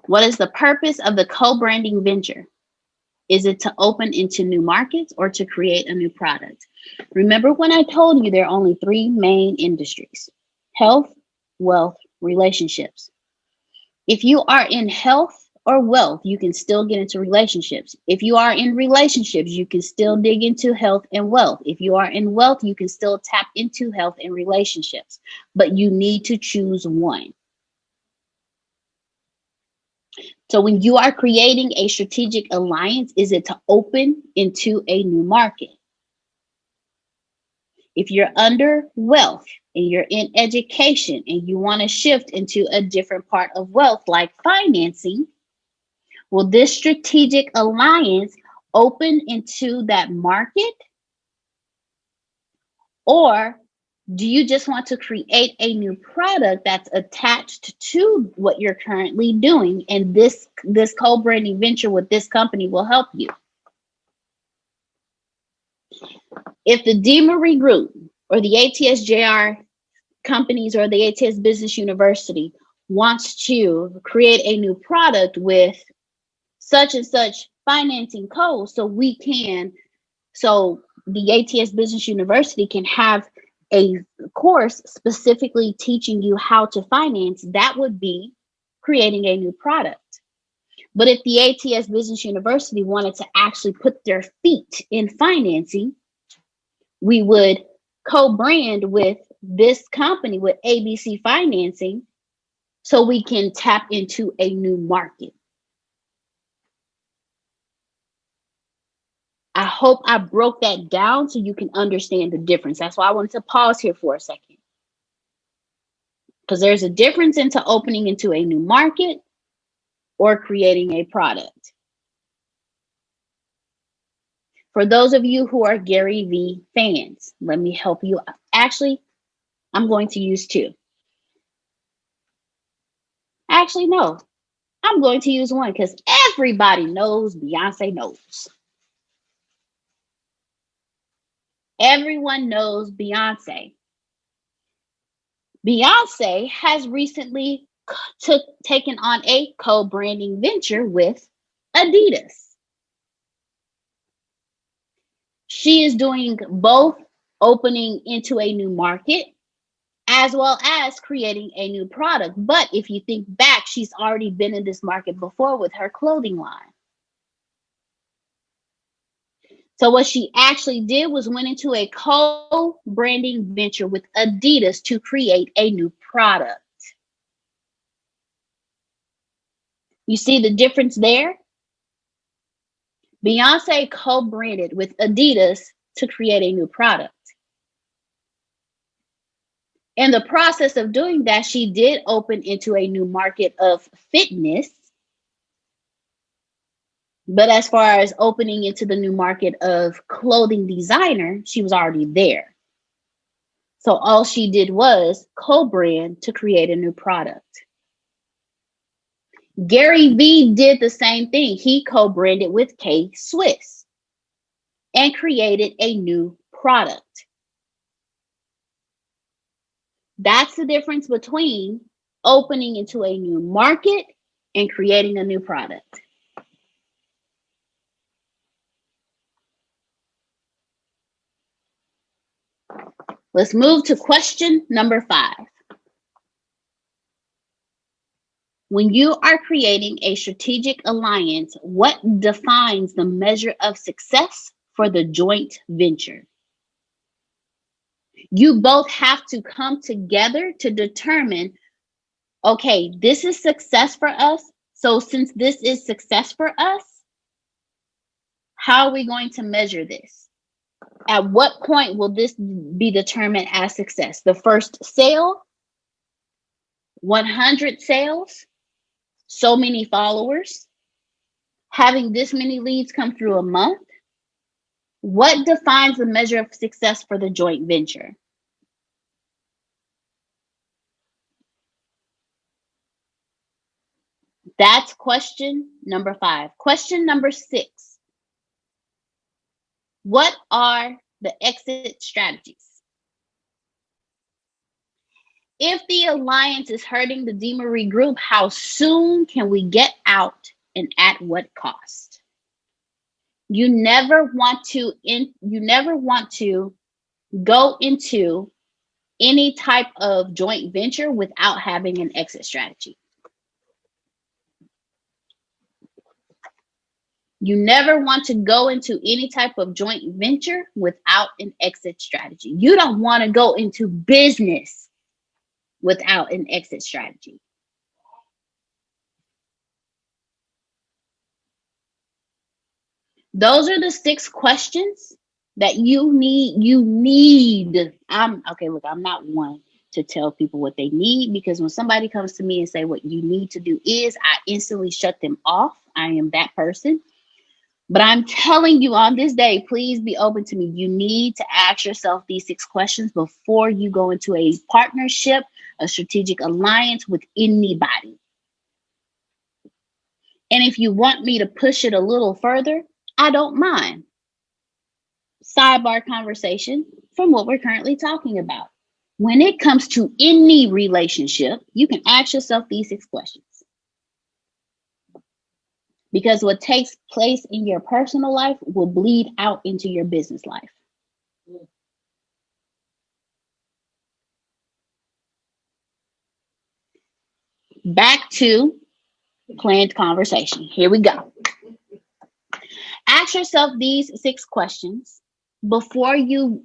What is the purpose of the co-branding venture? Is it to open into new markets or to create a new product? Remember when I told you there are only 3 main industries: health, wealth, relationships. If you are in health or wealth, you can still get into relationships. If you are in relationships, you can still dig into health and wealth. If you are in wealth, you can still tap into health and relationships, but you need to choose one. So when you are creating a strategic alliance, is it to open into a new market? If you're under wealth and you're in education and you want to shift into a different part of wealth, like financing, will this strategic alliance open into that market? Or do you just want to create a new product that's attached to what you're currently doing? And this co-branding venture with this company will help you. If the DeMarie Group or the ATSJR companies or the ATS Business University wants to create a new product with such and such financing code, so the ATS Business University can have a course specifically teaching you how to finance, that would be creating a new product. But if the ATS Business University wanted to actually put their feet in financing, we would co-brand with this company, with ABC Financing, so we can tap into a new market. I hope I broke that down so you can understand the difference. That's why I wanted to pause here for a second. Because there's a difference into opening into a new market or creating a product. For those of you who are Gary Vee fans, let me help you. Actually, I'm going to use two. Actually, no. I'm going to use one because everybody knows Beyonce knows. Everyone knows Beyonce. Beyonce has recently taken on a co-branding venture with Adidas. She is doing both opening into a new market as well as creating a new product. But if you think back, she's already been in this market before with her clothing line. So what she actually did was went into a co-branding venture with Adidas to create a new product. You see the difference there? Beyonce co-branded with Adidas to create a new product. In the process of doing that, she did open into a new market of fitness. But as far as opening into the new market of clothing designer, she was already there. So all she did was co-brand to create a new product. Gary Vee did the same thing. He co-branded with K-Swiss and created a new product. That's the difference between opening into a new market and creating a new product. Let's move to question number 5. When you are creating a strategic alliance, what defines the measure of success for the joint venture? You both have to come together to determine, okay, this is success for us. So since this is success for us, how are we going to measure this? At what point will this be determined as success? The first sale, 100 sales, so many followers, having this many leads come through a month? What defines the measure of success for the joint venture? That's question number 5. Question number 6. What are the exit strategies? If the alliance is hurting the DeMarie Group, how soon can we get out and at what cost? You never want to go into any type of joint venture without having an exit strategy. You never want to go into any type of joint venture without an exit strategy. You don't want to go into business without an exit strategy. Those are the 6 questions that you need. Okay, look, I'm not one to tell people what they need, because when somebody comes to me and say what you need to do is, I instantly shut them off. I am that person. But I'm telling you on this day, please be open to me. You need to ask yourself these 6 questions before you go into a partnership, a strategic alliance with anybody. And if you want me to push it a little further, I don't mind. Sidebar conversation from what we're currently talking about. When it comes to any relationship, you can ask yourself these 6 questions. Because what takes place in your personal life will bleed out into your business life. Back to planned conversation. Here we go. Ask yourself these 6 questions before you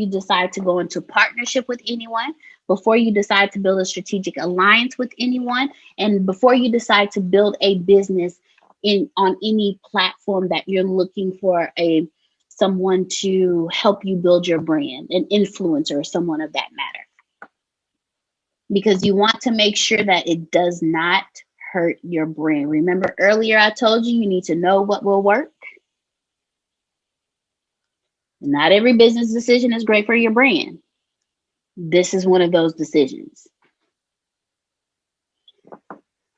decide to go into partnership with anyone, before you decide to build a strategic alliance with anyone, and before you decide to build a business on any platform that you're looking for someone to help you build your brand, an influencer or someone of that matter. Because you want to make sure that it does not hurt your brand. Remember earlier I told you need to know what will work. Not every business decision is great for your brand. This is one of those decisions.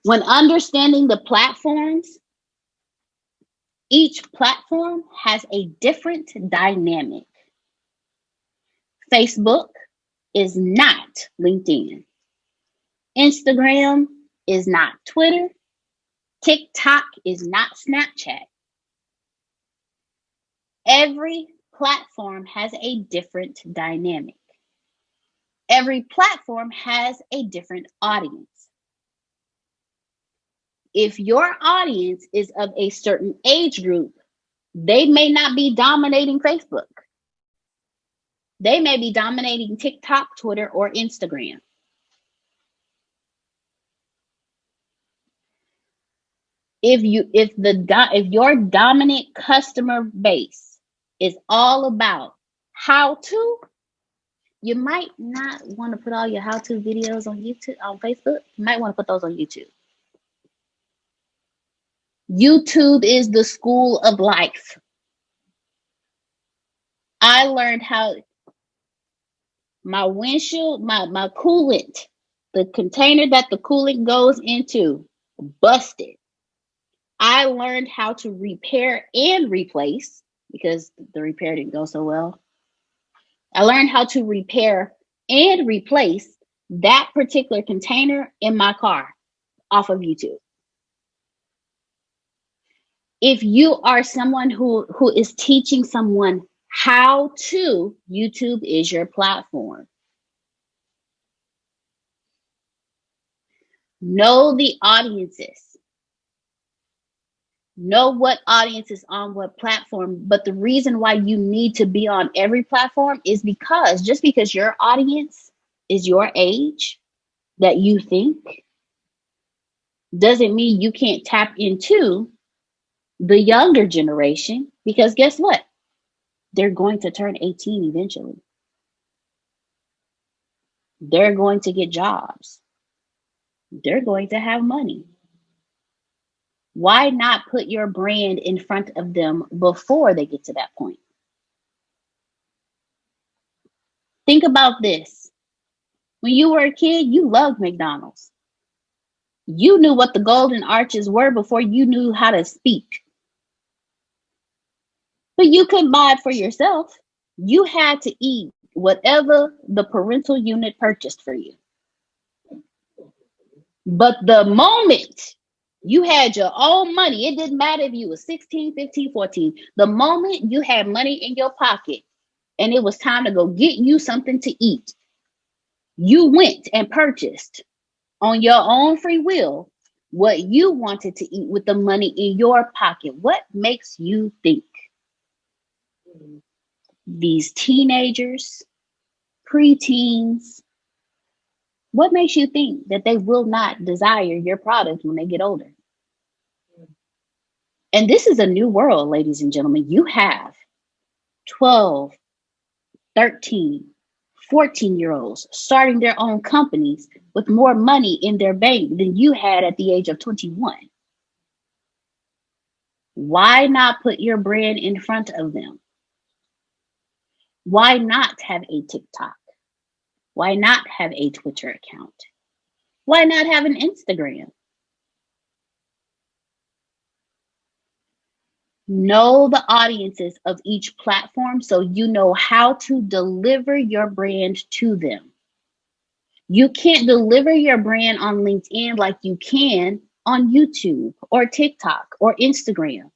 When understanding the platforms, each platform has a different dynamic. Facebook is not LinkedIn. Instagram is not Twitter. TikTok is not Snapchat. Every platform has a different dynamic. Every platform has a different audience. If your audience is of a certain age group, they may not be dominating Facebook. They may be dominating TikTok, Twitter, or Instagram. If your dominant customer base is all about how to, you might not want to put all your how-to videos on YouTube, on Facebook. You might want to put those on YouTube. YouTube is the school of life. I learned how my windshield, my coolant, the container that the coolant goes into, busted. I learned how to repair and replace, because the repair didn't go so well. I learned how to repair and replace that particular container in my car off of YouTube. If you are someone who is teaching someone how to, YouTube is your platform. Know the audiences. Know what audience is on what platform. But the reason why you need to be on every platform is because just because your audience is your age that you think doesn't mean you can't tap into the younger generation, because guess what? They're going to turn 18 eventually. They're going to get jobs. They're going to have money. Why not put your brand in front of them before they get to that point? Think about this. When you were a kid, you loved McDonald's. You knew what the golden arches were before you knew how to speak. But you couldn't buy it for yourself. You had to eat whatever the parental unit purchased for you. But the moment you had your own money, it didn't matter if you were 16, 15, 14. The moment you had money in your pocket and it was time to go get you something to eat, you went and purchased on your own free will what you wanted to eat with the money in your pocket. What makes you think these teenagers, preteens, what makes you think that they will not desire your product when they get older? And this is a new world, ladies and gentlemen. You have 12, 13, 14-year-olds starting their own companies with more money in their bank than you had at the age of 21. Why not put your brand in front of them? Why not have a TikTok? Why not have a Twitter account? Why not have an Instagram? Know the audiences of each platform so you know how to deliver your brand to them. You can't deliver your brand on LinkedIn like you can on YouTube or TikTok or Instagram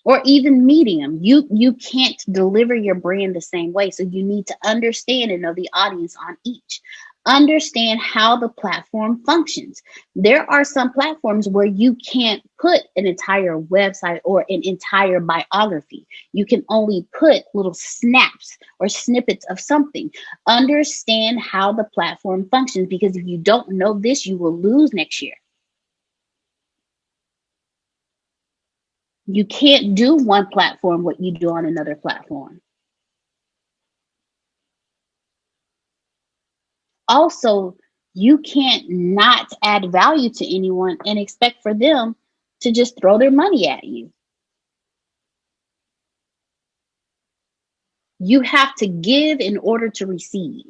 or even Medium. You can't deliver your brand the same way. So you need to understand and know the audience on each. Understand how the platform functions. There are some platforms where you can't put an entire website or an entire biography. You can only put little snaps or snippets of something. Understand how the platform functions, because if you don't know this, you will lose next year. You can't do one platform what you do on another platform. Also, you can't not add value to anyone and expect for them to just throw their money at you. You have to give in order to receive.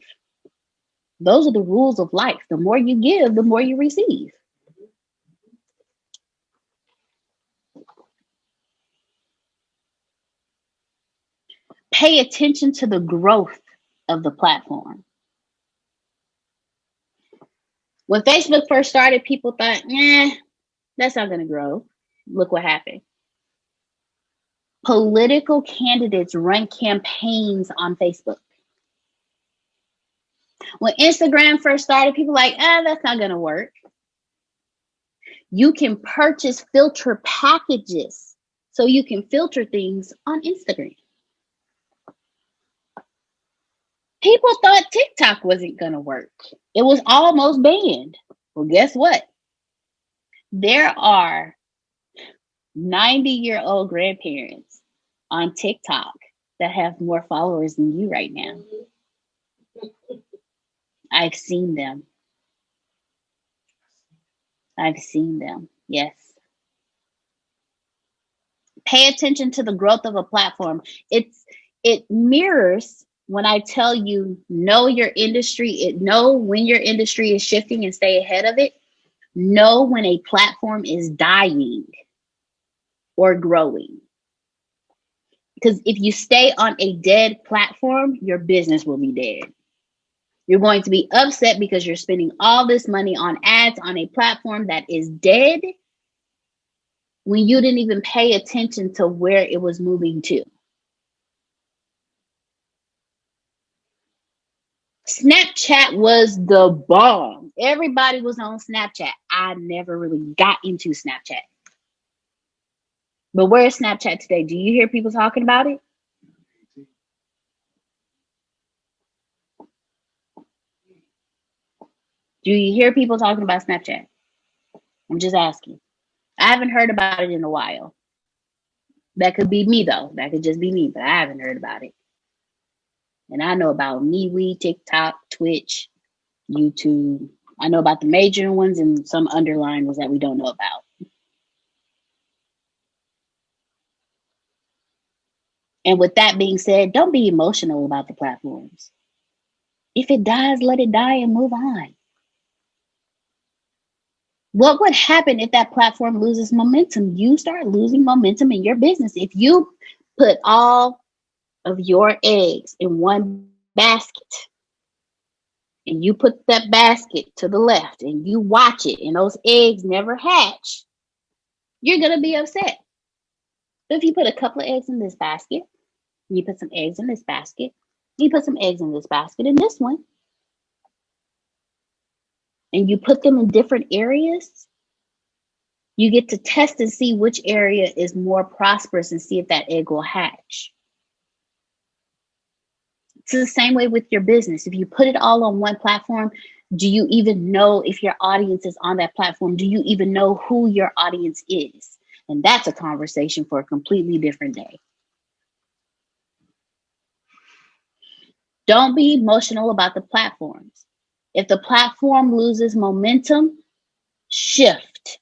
Those are the rules of life. The more you give, the more you receive. Pay attention to the growth of the platform. When Facebook first started, people thought, that's not going to grow. Look what happened. Political candidates run campaigns on Facebook. When Instagram first started, people were like, that's not going to work. You can purchase filter packages so you can filter things on Instagram. People thought TikTok wasn't going to work. It was almost banned. Well, guess what? There are 90-year-old grandparents on TikTok that have more followers than you right now. I've seen them. I've seen them. Yes. Pay attention to the growth of a platform. It mirrors when I tell you know your industry, know when your industry is shifting and stay ahead of it. Know when a platform is dying or growing. Because if you stay on a dead platform, your business will be dead. You're going to be upset because you're spending all this money on ads on a platform that is dead when you didn't even pay attention to where it was moving to. Snapchat was the bomb. Everybody was on Snapchat. I never really got into Snapchat. But where is Snapchat today? Do you hear people talking about it? Do you hear people talking about Snapchat? I'm just asking. I haven't heard about it in a while. That could be me, though. That could just be me, but I haven't heard about it. And I know about MeWe, TikTok, Twitch, YouTube. I know about the major ones and some underlying ones that we don't know about. And with that being said, don't be emotional about the platforms. If it dies, let it die and move on. What would happen if that platform loses momentum? You start losing momentum in your business. If you put all of your eggs in one basket and you put that basket to the left and you watch it and those eggs never hatch, you're going to be upset. But if you put a couple of eggs in this basket, you put some eggs in this basket, you put some eggs in this basket and this one, and you put them in different areas, You get to test and see which area is more prosperous and see if that egg will hatch. It's the same way with your business. If you put it all on one platform, do you even know if your audience is on that platform? Do you even know who your audience is? And that's a conversation for a completely different day. Don't be emotional about the platforms. If the platform loses momentum, shift.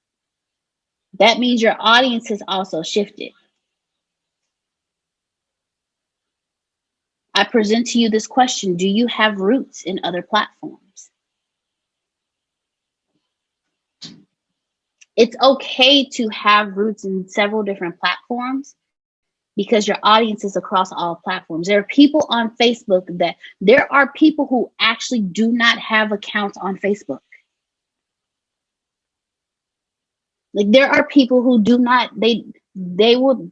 That means your audience has also shifted. I present to you this question: do you have roots in other platforms? It's okay to have roots in several different platforms because your audience is across all platforms. There are people on Facebook there are people who actually do not have accounts on Facebook. Like, there are people who do not, they will,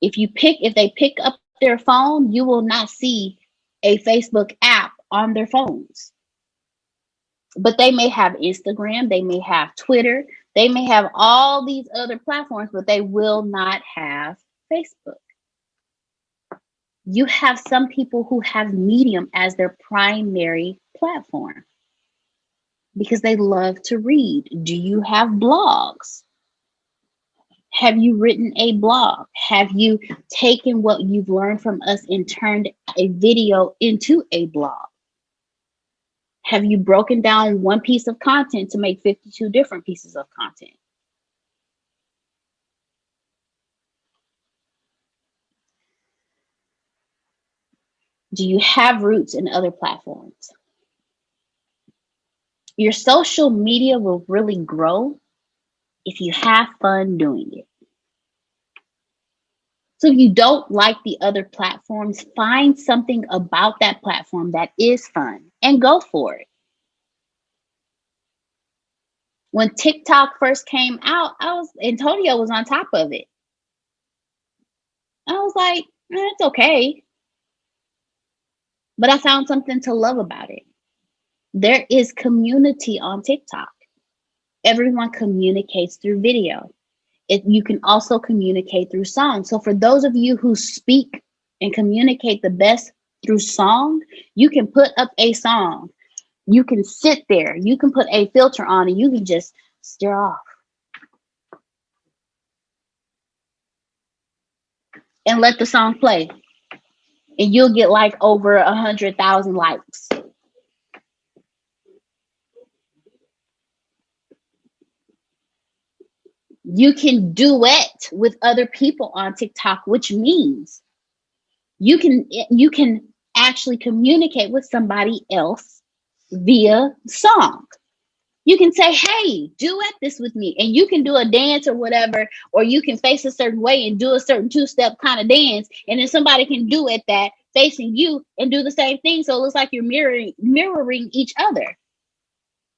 if they pick up their phone, you will not see a Facebook app on their phones. But they may have Instagram, they may have Twitter, they may have all these other platforms, but they will not have Facebook. You have some people who have Medium as their primary platform because they love to read. Do you have blogs? Have you written a blog? Have you taken what you've learned from us and turned a video into a blog? Have you broken down one piece of content to make 52 different pieces of content? Do you have roots in other platforms? Your social media will really grow if you have fun doing it. So if you don't like the other platforms, find something about that platform that is fun and go for it. When TikTok first came out, Antonio was on top of it. I was like, it's okay. But I found something to love about it. There is community on TikTok. Everyone communicates through video. You can also communicate through song. So for those of you who speak and communicate the best through song, you can put up a song. You can sit there. You can put a filter on and you can just stare off. And let the song play. And you'll get like over 100,000 likes. You can duet with other people on TikTok, which means you can actually communicate with somebody else via song. You can say, hey, duet this with me. And you can do a dance or whatever, or you can face a certain way and do a certain two-step kind of dance. And then somebody can duet that facing you and do the same thing. So it looks like you're mirroring each other.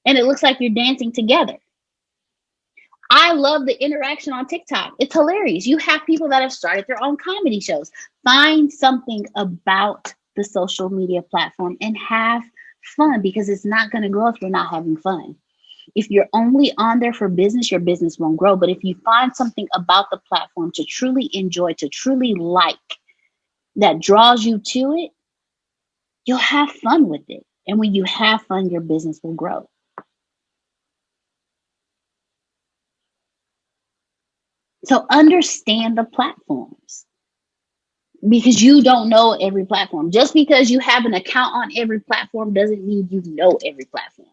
And it looks like you're dancing together. I love the interaction on TikTok. It's hilarious. You have people that have started their own comedy shows. Find something about the social media platform and have fun, because it's not going to grow if you're not having fun. If you're only on there for business, your business won't grow. But if you find something about the platform to truly enjoy, to truly like, that draws you to it, you'll have fun with it. And when you have fun, your business will grow. So understand the platforms, because you don't know every platform. Just because you have an account on every platform doesn't mean you know every platform.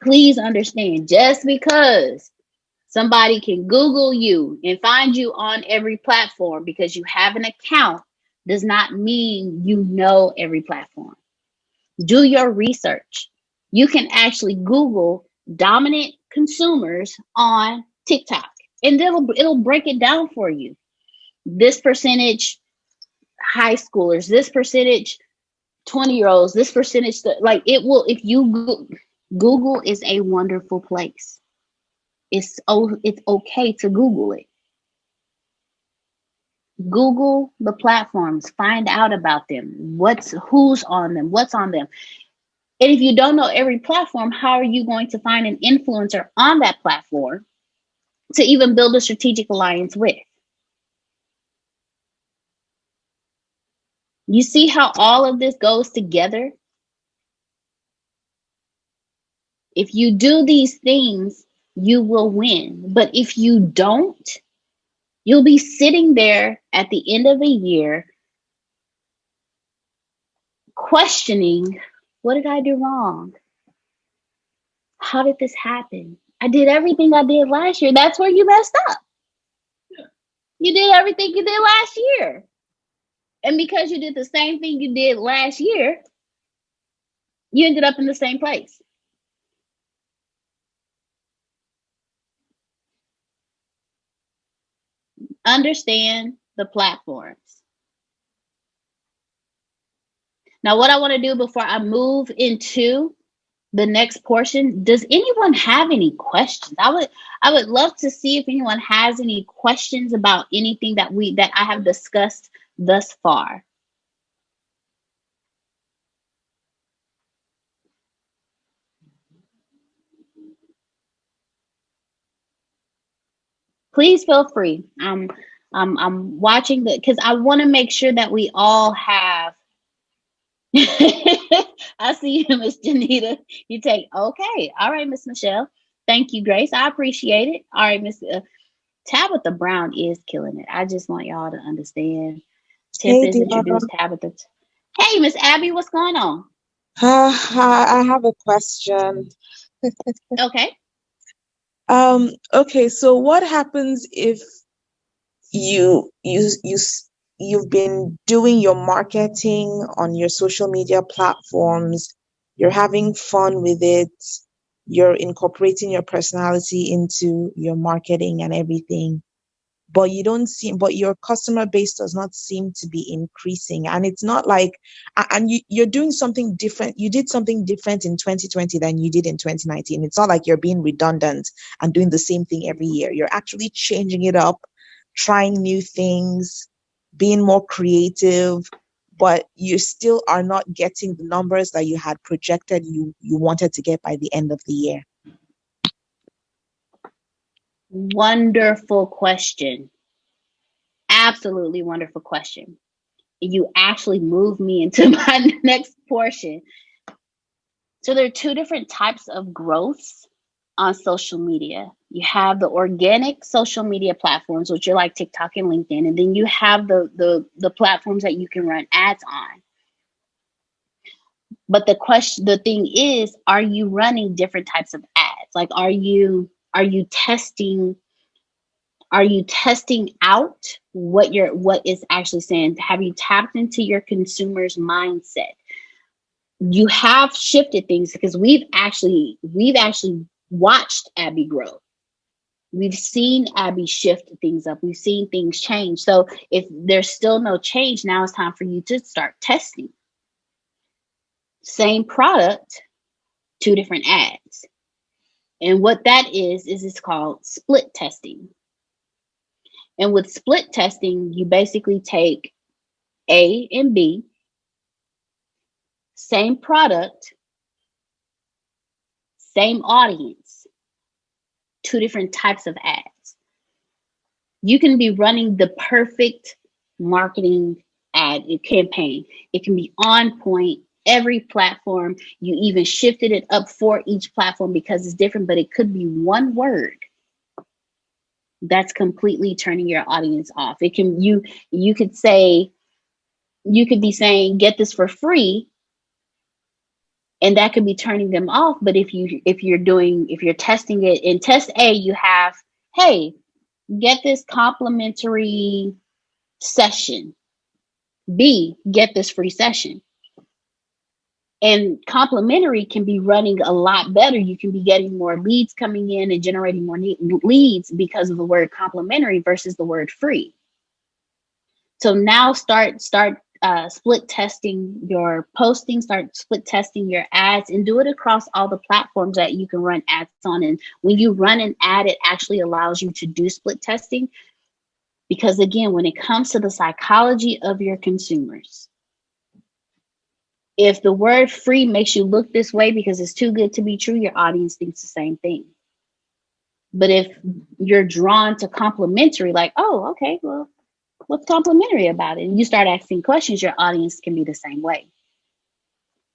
Please understand, just because somebody can Google you and find you on every platform because you have an account does not mean you know every platform. Do your research. You can actually Google dominant consumers on TikTok, and it'll break it down for you. This percentage high schoolers, this percentage 20-year-olds, this percentage, like it will, if you Google is a wonderful place. It's okay to Google it. Google the platforms, find out about them, who's on them, what's on them. And if you don't know every platform, how are you going to find an influencer on that platform to even build a strategic alliance with. You see how all of this goes together? If you do these things, you will win. But if you don't, you'll be sitting there at the end of the year questioning, what did I do wrong? How did this happen? I did everything I did last year. That's where you messed up. You did everything you did last year. And because you did the same thing you did last year, you ended up in the same place. Understand the platforms. Now, what I want to do before I move into the next portion, does anyone have any questions? I would love to see if anyone has any questions about anything that I have discussed thus far. Please feel free. I'm watching because I want to make sure that we all have. I see you, Miss Janita. You take okay. All right, Miss Michelle. Thank you, Grace. I appreciate it. All right, Miss Tabitha Brown is killing it. I just want y'all to understand. Tiff Hey, is introduced Tabitha. Hey, Miss Abby, what's going on? I have a question. Okay. Okay, so what happens if you've been doing your marketing on your social media platforms, you're having fun with it, you're incorporating your personality into your marketing and everything, but but your customer base does not seem to be increasing. And it's not like, and you're doing something different. You did something different in 2020 than you did in 2019. It's not like you're being redundant and doing the same thing every year. You're actually changing it up, trying new things, being more creative, but you still are not getting the numbers that you had projected you wanted to get by the end of the year. Wonderful question. Absolutely wonderful question. You actually moved me into my next portion. So there are two different types of growths on social media. You have the organic social media platforms, which are like TikTok and LinkedIn, and then you have the platforms that you can run ads on. But the thing is, are you running different types of ads? Like, are you testing? Are you testing out what is actually saying? Have you tapped into your consumer's mindset? You have shifted things because we've actually watched Abby grow. We've seen Abby shift things up. We've seen things change. So if there's still no change, now it's time for you to start testing. Same product, two different ads. And what that is it's called split testing. And with split testing, you basically take A and B, same product, same audience, two different types of ads. You can be running the perfect marketing ad campaign. It can be on point, every platform. You even shifted it up for each platform because it's different, but it could be one word that's completely turning your audience off. It can you could be saying get this for free, and that could be turning them off. But if you're testing it in test A, you have, hey, get this complimentary session. B, get this free session. And complimentary can be running a lot better. You can be getting more leads coming in and generating more leads because of the word complimentary versus the word free. So now start split testing your posting, start split testing your ads, and do it across all the platforms that you can run ads on. And when you run an ad, it actually allows you to do split testing. Because again, when it comes to the psychology of your consumers, if the word free makes you look this way because it's too good to be true, your audience thinks the same thing. But if you're drawn to complimentary, like, oh, okay, well, what's complimentary about it? And you start asking questions, your audience can be the same way.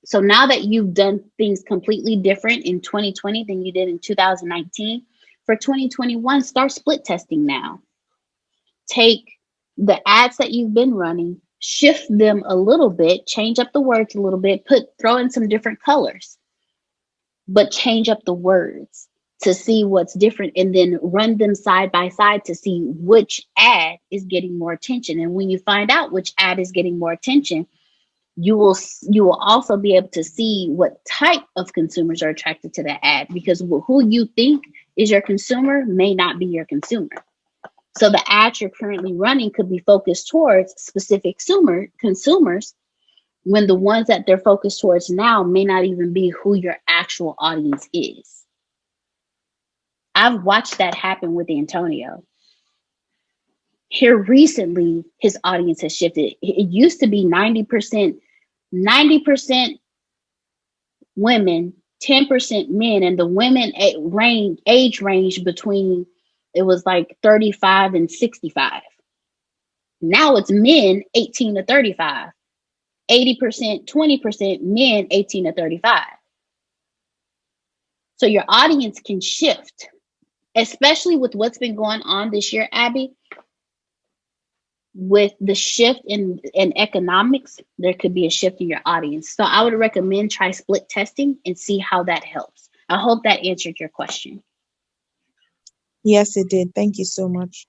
So now that you've done things completely different in 2020 than you did in 2019, for 2021, start split testing now. Take the ads that you've been running, shift them a little bit, change up the words a little bit, throw in some different colors, but change up the words to see what's different, and then run them side by side to see which ad is getting more attention. And when you find out which ad is getting more attention, you will also be able to see what type of consumers are attracted to that ad, because who you think is your consumer may not be your consumer. So the ads you're currently running could be focused towards specific consumers, when the ones that they're focused towards now may not even be who your actual audience is. I've watched that happen with Antonio. Here recently, his audience has shifted. It used to be 90% women, 10% men, and the women age range between, it was like 35 and 65. Now it's men 18 to 35, 80%, 20% men 18 to 35. So your audience can shift, especially with what's been going on this year, Abby. With the shift in economics, there could be a shift in your audience. So I would recommend try split testing and see how that helps. I hope that answered your question. Yes, it did. Thank you so much.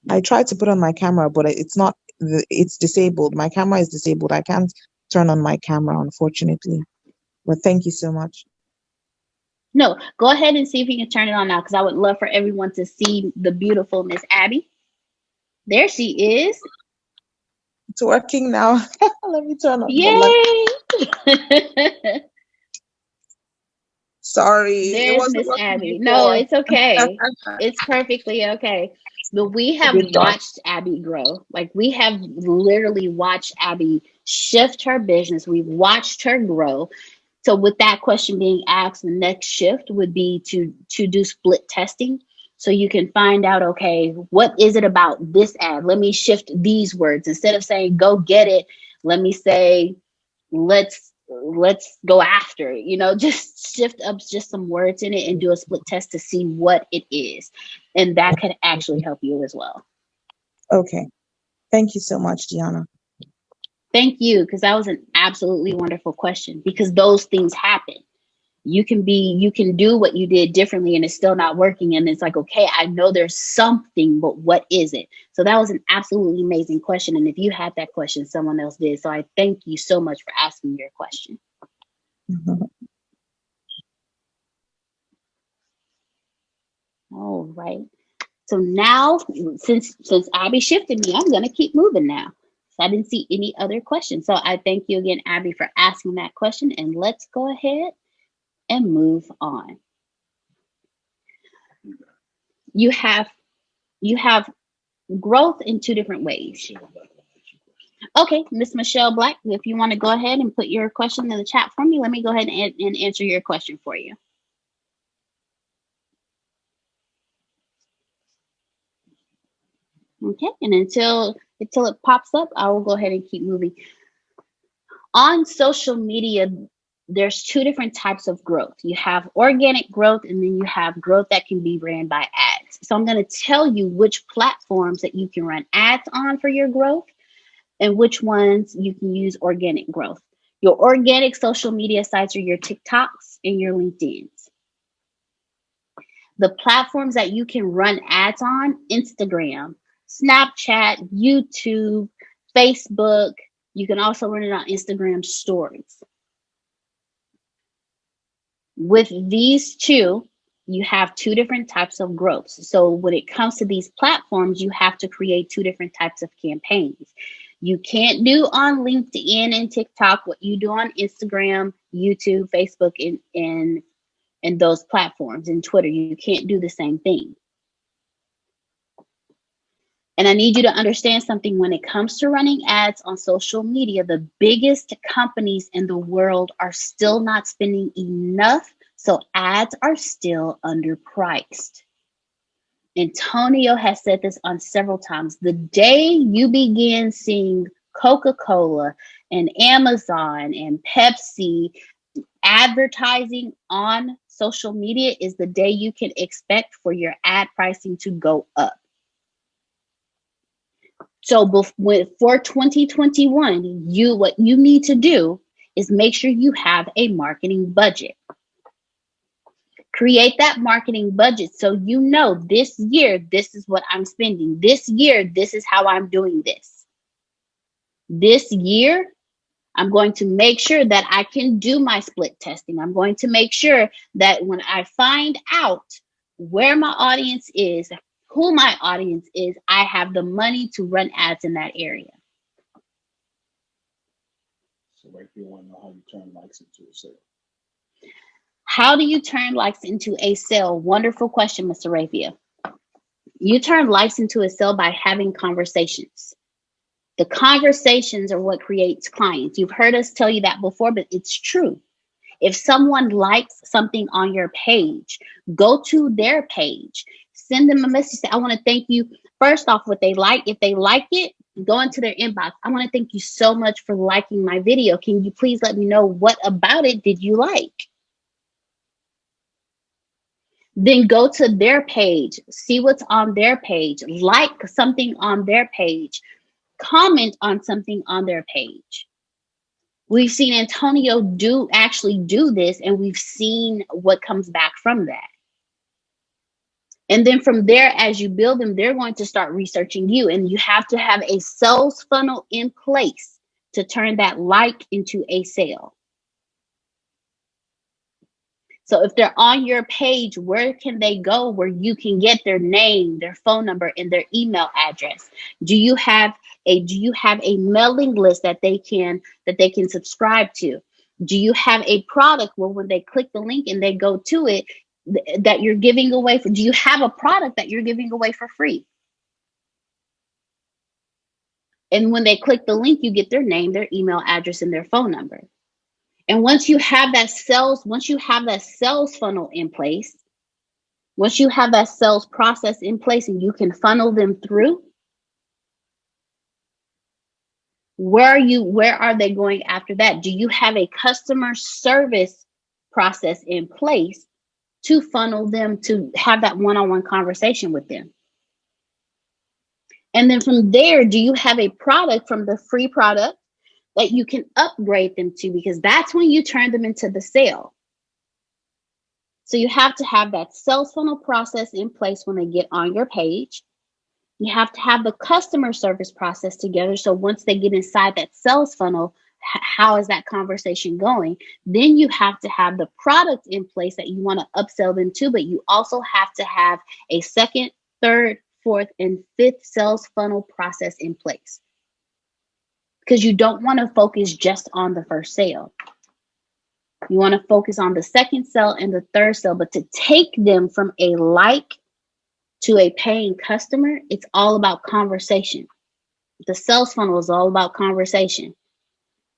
I tried to put on my camera, but it's disabled. My camera is disabled. I can't turn on my camera, unfortunately. But thank you so much. No, go ahead and see if you can turn it on now, because I would love for everyone to see the beautiful Miss Abby. There she is. It's working now. Let me turn on. Yay! Sorry. There's Miss Abby. No, it's okay. It's perfectly okay. But we have watched Abby grow. Like, we have literally watched Abby shift her business. We've watched her grow. So with that question being asked, the next shift would be to do split testing. So you can find out, okay, what is it about this ad? Let me shift these words. Instead of saying, go get it, let me say, let's go after it. Just shift up just some words in it and do a split test to see what it is. And that could actually help you as well. Okay. Thank you so much, Deanna. Thank you, because that was an absolutely wonderful question, because those things happen. You can do what you did differently and it's still not working. And it's like, okay, I know there's something, but what is it? So that was an absolutely amazing question. And if you had that question, someone else did. So I thank you so much for asking your question. Mm-hmm. All right. So now, since Abby shifted me, I'm going to keep moving now. So I didn't see any other questions. So I thank you again, Abby, for asking that question. And let's go ahead and move on. You have growth in two different ways. Okay, Miss Michelle Black, if you want to go ahead and put your question in the chat for me, let me go ahead and answer your question for you. Okay, and until it pops up, I will go ahead and keep moving. On social media, there's two different types of growth. You have organic growth, and then you have growth that can be ran by ads. So I'm going to tell you which platforms that you can run ads on for your growth and which ones you can use organic growth. Your organic social media sites are your TikToks and your LinkedIns. The platforms that you can run ads on: Instagram, Snapchat, YouTube, Facebook. You can also run it on Instagram stories. With these two, you have two different types of growth. So when it comes to these platforms, you have to create two different types of campaigns. You can't do on LinkedIn and TikTok what you do on Instagram, YouTube, Facebook, and those platforms, and Twitter. You can't do the same thing. And I need you to understand something. When it comes to running ads on social media, the biggest companies in the world are still not spending enough, so ads are still underpriced. Antonio has said this on several times. The day you begin seeing Coca-Cola and Amazon and Pepsi advertising on social media is the day you can expect for your ad pricing to go up. So for 2021, what you need to do is make sure you have a marketing budget. Create that marketing budget so you know this year, this is what I'm spending. This year, this is how I'm doing this. This year, I'm going to make sure that I can do my split testing. I'm going to make sure that when I find out where my audience is, who my audience is, I have the money to run ads in that area. So right here, I want to know how you turn likes into a sale. How do you turn likes into a sale? Wonderful question, Mr. Rafia. You turn likes into a sale by having conversations. The conversations are what creates clients. You've heard us tell you that before, but it's true. If someone likes something on your page, go to their page, send them a message. Say, I want to thank you. First off, what they like. If they like it, go into their inbox. I want to thank you so much for liking my video. Can you please let me know what about it did you like? Then go to their page, see what's on their page, like something on their page, comment on something on their page. We've seen Antonio actually do this, and we've seen what comes back from that. And then from there, as you build them, they're going to start researching you, and you have to have a sales funnel in place to turn that like into a sale. So if they're on your page, where can they go where you can get their name, their phone number, and their email address? Do you have a mailing list that they can subscribe to? Do you have a product where when they click the link and they go to it that you're giving away do you have a product that you're giving away for free? And when they click the link, you get their name, their email address, and their phone number. And once you have that sales funnel in place, once you have that sales process in place and you can funnel them through, where are they going after that? Do you have a customer service process in place to funnel them to have that one-on-one conversation with them? And then from there, do you have a product from the free product that you can upgrade them to? Because that's when you turn them into the sale. So you have to have that sales funnel process in place when they get on your page. You have to have the customer service process together. So once they get inside that sales funnel, how is that conversation going? Then you have to have the product in place that you want to upsell them to, but you also have to have a second, third, fourth, and fifth sales funnel process in place. Because you don't want to focus just on the first sale. You want to focus on the second sale and the third sale, but to take them from a like to a paying customer, it's all about conversation. The sales funnel is all about conversation.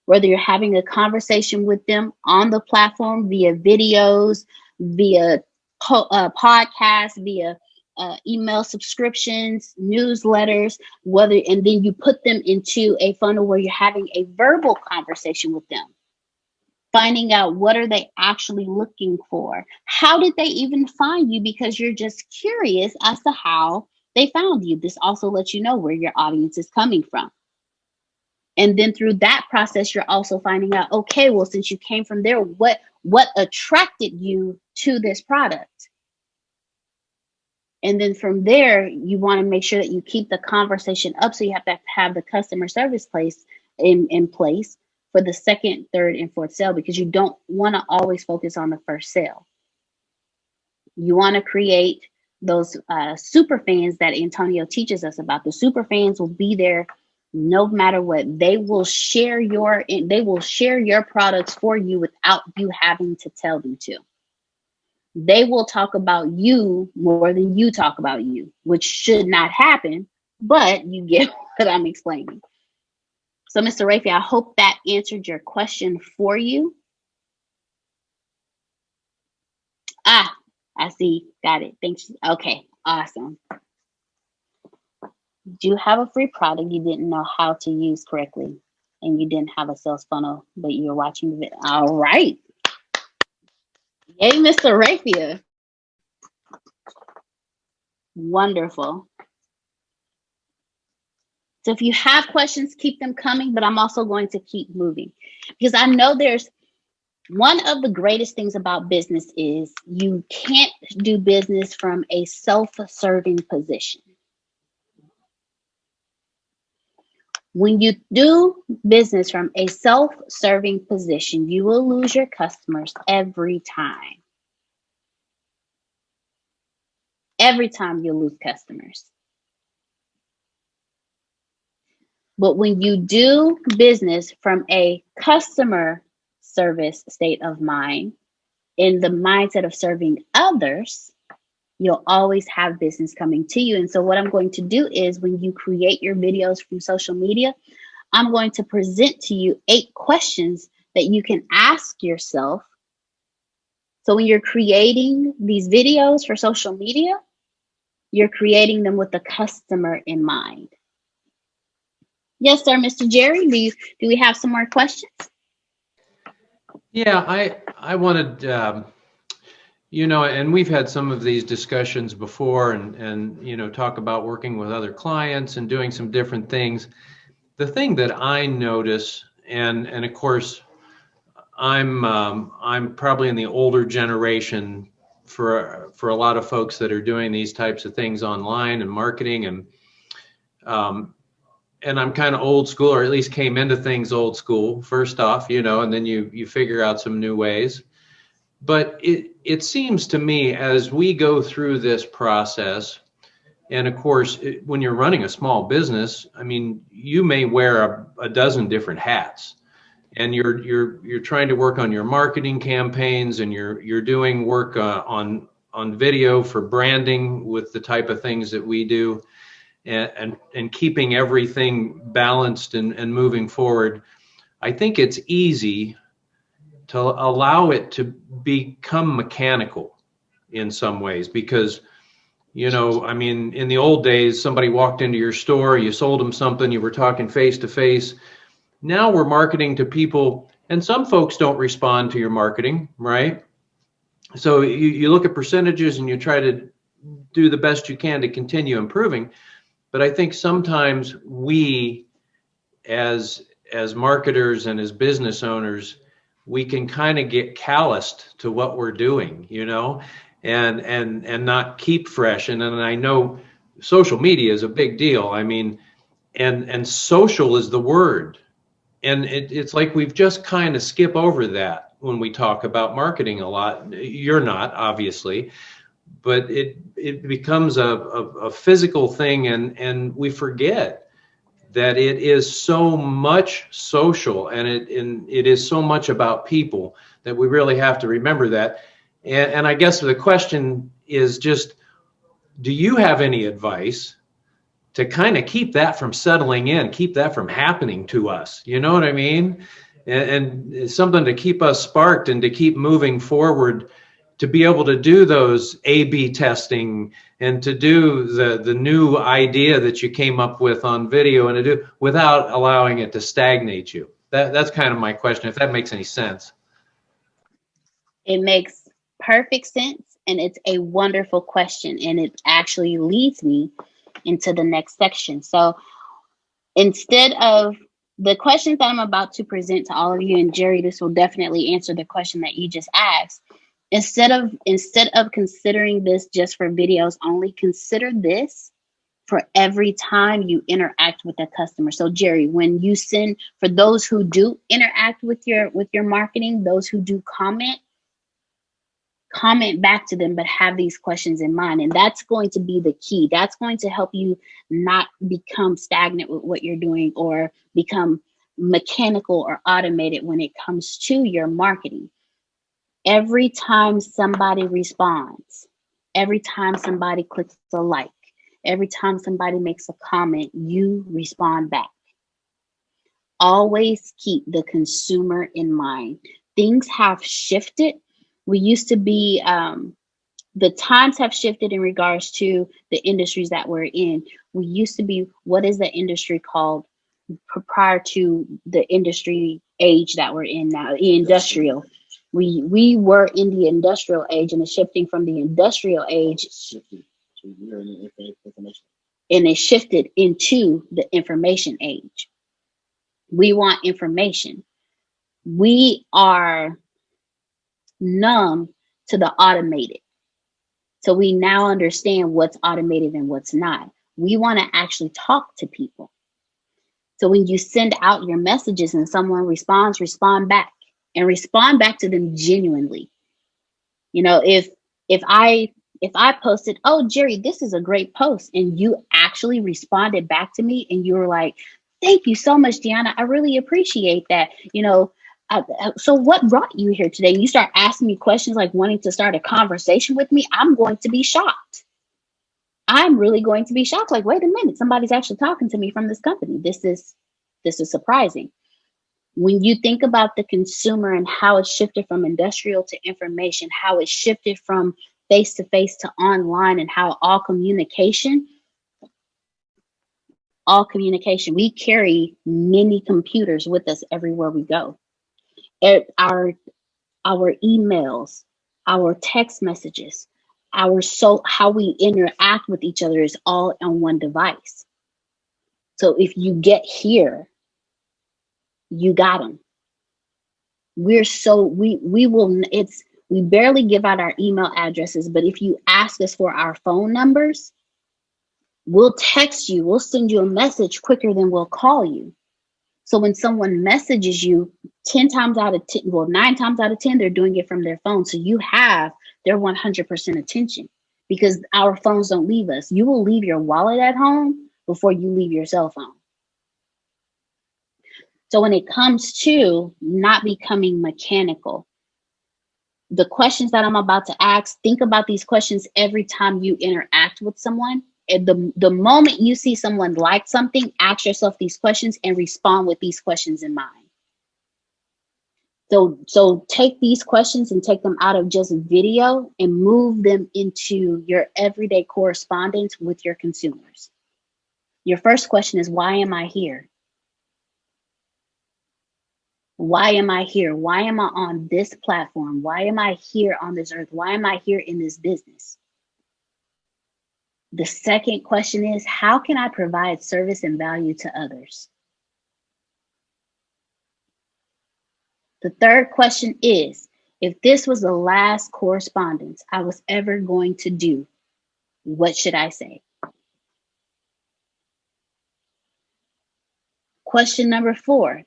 Whether you're having a conversation with them on the platform via videos, via podcasts, via email subscriptions, newsletters, and then you put them into a funnel where you're having a verbal conversation with them, finding out what are they actually looking for. How did they even find you? Because you're just curious as to how they found you. This also lets you know where your audience is coming from. And then through that process, you're also finding out, okay, well, since you came from there, what attracted you to this product? And then from there, you want to make sure that you keep the conversation up. So you have to have the customer service in place for the second, third, and fourth sale, because you don't want to always focus on the first sale. You want to create those super fans that Antonio teaches us about. The super fans will be there no matter what. They will share your products for you without you having to tell them to. They will talk about you more than you talk about you, which should not happen, but you get what I'm explaining. So, Mr. Rafi, I hope that answered your question for you. I see. Got it. Thanks. Okay. Awesome. Do you have a free product you didn't know how to use correctly and you didn't have a sales funnel, but you're watching the video? All right. Yay, Mr. Rapier. Wonderful. So if you have questions, keep them coming, but I'm also going to keep moving because I know there's one of the greatest things about business is you can't do business from a self-serving position. When you do business from a self-serving position, you will lose your customers every time. Every time you'll lose customers. But when you do business from a customer service state of mind, in the mindset of serving others, you'll always have business coming to you. And so what I'm going to do is when you create your videos from social media, I'm going to present to you 8 questions that you can ask yourself. So when you're creating these videos for social media, you're creating them with the customer in mind. Yes, sir, Mr. Jerry, do we have some more questions? Yeah, I wanted, you know, and we've had some of these discussions before and, you know, talk about working with other clients and doing some different things. The thing that I notice, and of course, I'm probably in the older generation for a lot of folks that are doing these types of things online and marketing, and I'm kind of old school, or at least came into things old school first off, you know, and then you figure out some new ways. But it seems to me as we go through this process, and of course, when you're running a small business, I mean, you may wear a dozen different hats, and you're trying to work on your marketing campaigns, and you're doing work on video for branding with the type of things that we do, and keeping everything balanced and moving forward. I think it's easy to allow it to become mechanical in some ways because, you know, I mean, in the old days, somebody walked into your store, you sold them something, you were talking face to face. Now we're marketing to people, and some folks don't respond to your marketing, right? So you look at percentages and you try to do the best you can to continue improving. But I think sometimes we, as marketers and as business owners, we can kind of get calloused to what we're doing, you know, and not keep fresh. And I know social media is a big deal. I mean, and social is the word. And it's like we've just kind of skip over that when we talk about marketing a lot. You're not, obviously, but it becomes a physical thing, and we forget that it is so much social, and it is so much about people that we really have to remember that. And I guess the question is just, do you have any advice to kind of keep that from settling in, keep that from happening to us? You know what I mean? And something to keep us sparked and to keep moving forward, to be able to do those A/B testing and to do the new idea that you came up with on video, and to do without allowing it to stagnate you. That's kind of my question, if that makes any sense. It makes perfect sense, and it's a wonderful question, and it actually leads me into the next section. So instead of the questions that I'm about to present to all of you, and Jerry, this will definitely answer the question that you just asked. Instead of considering this just for videos only, consider this for every time you interact with a customer. So Jerry, when you send, for those who do interact with your marketing, those who do comment back to them, but have these questions in mind. And that's going to be the key. That's going to help you not become stagnant with what you're doing or become mechanical or automated when it comes to your marketing. Every time somebody responds, every time somebody clicks a like, every time somebody makes a comment, you respond back. Always keep the consumer in mind. Things have shifted. We used to be The times have shifted in regards to the industries that we're in. We used to be, what is the industry called prior to the industry age that we're in now? Industrial. We were in the industrial age, and it's shifting from the industrial age, and it shifted into the information age. We want information. We are numb to the automated. So we now understand what's automated and what's not. We want to actually talk to people. So when you send out your messages and someone responds, respond back, and respond back to them genuinely. You know, if I posted, "Oh, Jerry, this is a great post," and you actually responded back to me and you were like, "Thank you so much, Deanna. I really appreciate that. You know, so what brought you here today?" You start asking me questions like wanting to start a conversation with me. I'm going to be shocked. I'm really going to be shocked. Like, wait a minute, somebody's actually talking to me from this company. This is surprising. When you think about the consumer and how it shifted from industrial to information, how it shifted from face-to-face to online, and how all communication, we carry many computers with us everywhere we go. Our emails, our text messages, how we interact with each other is all on one device. So if you get here, you got them. We barely give out our email addresses, but if you ask us for our phone numbers, we'll text you, we'll send you a message quicker than we'll call you. So when someone messages you, 9 times out of 10, they're doing it from their phone. So you have their 100% attention, because our phones don't leave us. You will leave your wallet at home before you leave your cell phone. So when it comes to not becoming mechanical, the questions that I'm about to ask, think about these questions every time you interact with someone. And the moment you see someone like something, ask yourself these questions and respond with these questions in mind. So take these questions and take them out of just video and move them into your everyday correspondence with your consumers. Your first question is, why am I here? Why am I here? Why am I on this platform? Why am I here on this earth? Why am I here in this business? The second question is, how can I provide service and value to others? The third question is, if this was the last correspondence I was ever going to do, what should I say? Question number 4,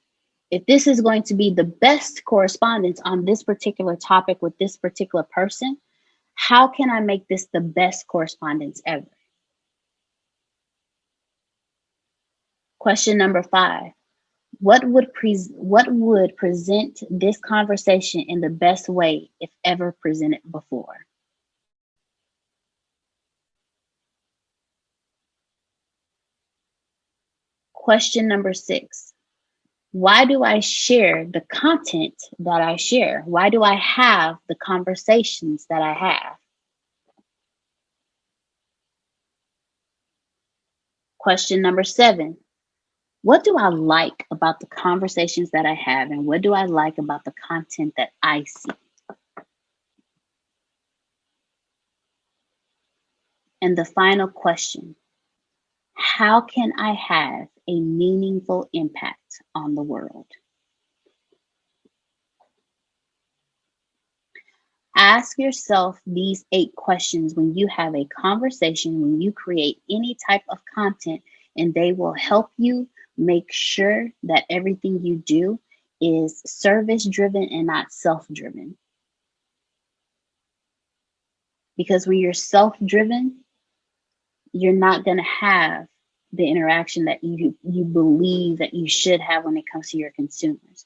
if this is going to be the best correspondence on this particular topic with this particular person, how can I make this the best correspondence ever? Question number 5, what would present this conversation in the best way if ever presented before? Question number 6, why do I share the content that I share? Why do I have the conversations that I have? Question number 7, what do I like about the conversations that I have, and what do I like about the content that I see? And the final question, how can I have a meaningful impact on the world? Ask yourself these 8 questions when you have a conversation, when you create any type of content, and they will help you make sure that everything you do is service-driven and not self-driven. Because when you're self-driven, you're not going to have the interaction that you believe that you should have when it comes to your consumers.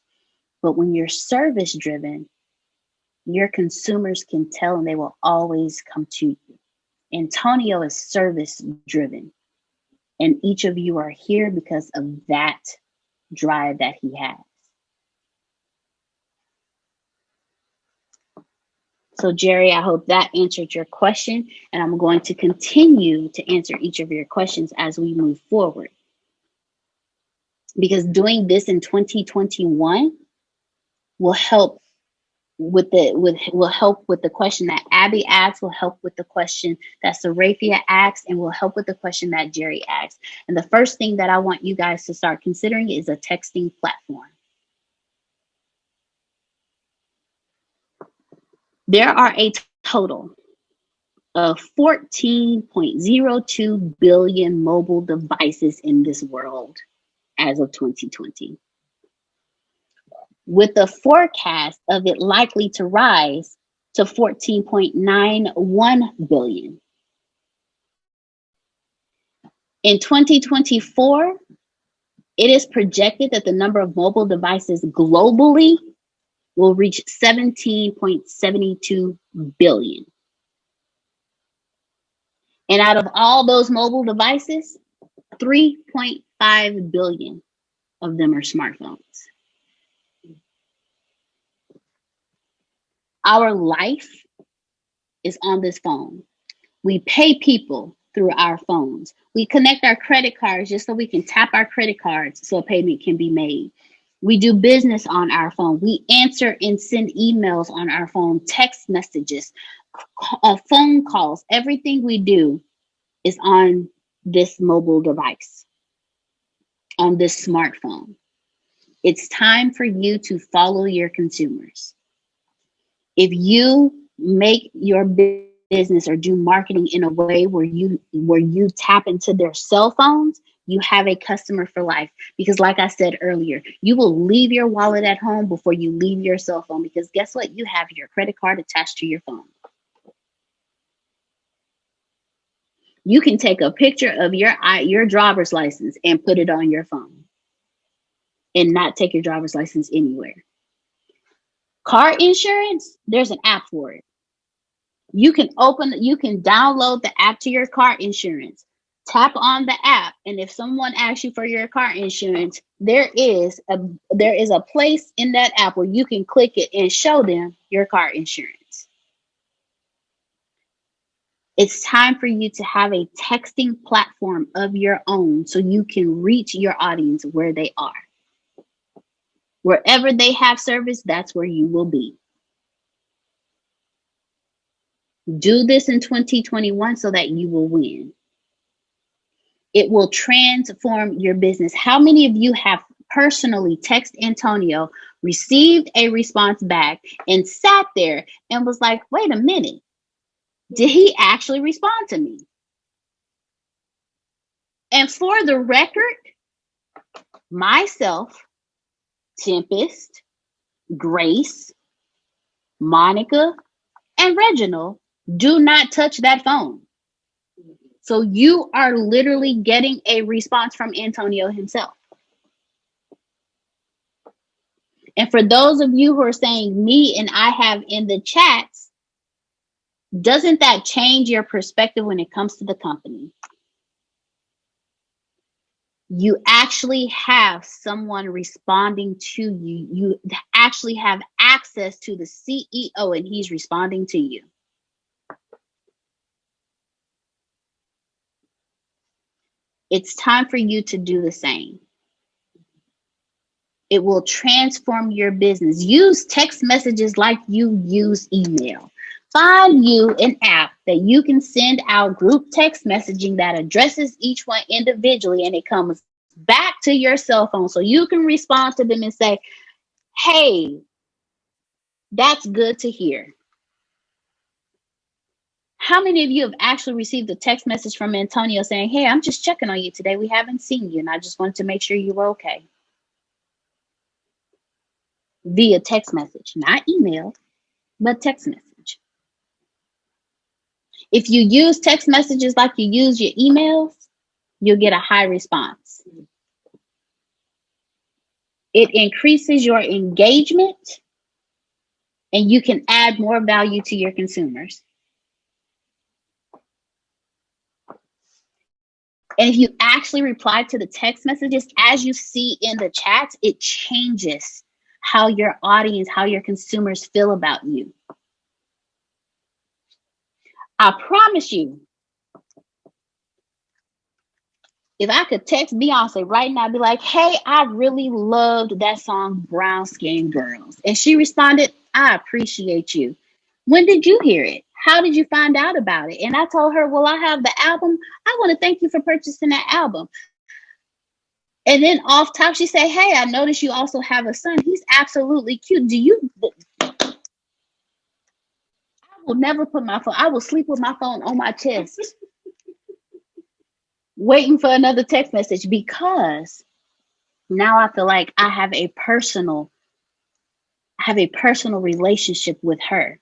But when you're service-driven, your consumers can tell, and they will always come to you. Antonio is service-driven, and each of you are here because of that drive that he has. So Jerry, I hope that answered your question, and I'm going to continue to answer each of your questions as we move forward. Because doing this in 2021 will help with the question that Abby asked, will help with the question that Sarathia asked, and will help with the question that Jerry asked. And the first thing that I want you guys to start considering is a texting platform. There are a total of 14.02 billion mobile devices in this world as of 2020, with the forecast of it likely to rise to 14.91 billion. In 2024, it is projected that the number of mobile devices globally will reach 17.72 billion. And out of all those mobile devices, 3.5 billion of them are smartphones. Our life is on this phone. We pay people through our phones. We connect our credit cards just so we can tap our credit cards so a payment can be made. We do business on our phone. We answer and send emails on our phone, text messages, phone calls. Everything we do is on this mobile device, on this smartphone. It's time for you to follow your consumers. If you make your business or do marketing in a way where you tap into their cell phones, you have a customer for life. Because like I said earlier, you will leave your wallet at home before you leave your cell phone, because guess what? You have your credit card attached to your phone. You can take a picture of your driver's license and put it on your phone and not take your driver's license anywhere. Car insurance, there's an app for it. You can download the app to your car insurance. Tap on the app, and if someone asks you for your car insurance, there is a place in that app where you can click it and show them your car insurance. It's time for you to have a texting platform of your own so you can reach your audience where they are. Wherever they have service, that's where you will be. Do this in 2021 so that you will win. It will transform your business. How many of you have personally texted Antonio, received a response back, and sat there and was like, wait a minute, did he actually respond to me? And for the record, myself, Tempest, Grace, Monica, and Reginald do not touch that phone. So you are literally getting a response from Antonio himself. And for those of you who are saying me and I have in the chats, doesn't that change your perspective when it comes to the company? You actually have someone responding to you. You actually have access to the CEO and he's responding to you. It's time for you to do the same. It will transform your business. Use text messages like you use email. Find you an app that you can send out group text messaging that addresses each one individually, and it comes back to your cell phone so you can respond to them and say, hey, that's good to hear. How many of you have actually received a text message from Antonio saying, hey, I'm just checking on you today. We haven't seen you, and I just wanted to make sure you were okay? Via text message, not email, but text message. If you use text messages like you use your emails, you'll get a high response. It increases your engagement, and you can add more value to your consumers. And if you actually reply to the text messages, as you see in the chats, it changes how your audience, how your consumers feel about you. I promise you, if I could text Beyonce right now, I'd be like, hey, I really loved that song, Brown Skin Girls. And she responded, I appreciate you. When did you hear it? How did you find out about it? And I told her, well, I have the album. I want to thank you for purchasing that album. And then off top, she said, hey, I noticed you also have a son. He's absolutely cute. I will never put my phone, I will sleep with my phone on my chest, waiting for another text message, because now I feel like I have a personal relationship with her.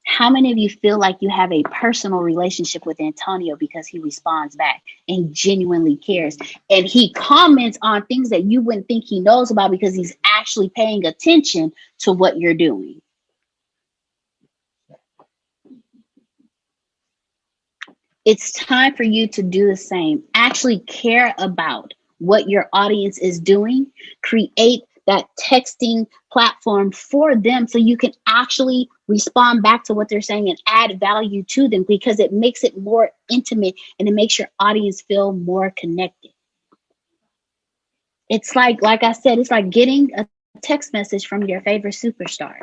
How many of you feel like you have a personal relationship with Antonio because he responds back and genuinely cares? And he comments on things that you wouldn't think he knows about because he's actually paying attention to what you're doing. It's time for you to do the same. Actually care about what your audience is doing. Create that texting platform for them so you can actually respond back to what they're saying and add value to them, because it makes it more intimate and it makes your audience feel more connected. It's like I said, it's like getting a text message from your favorite superstar.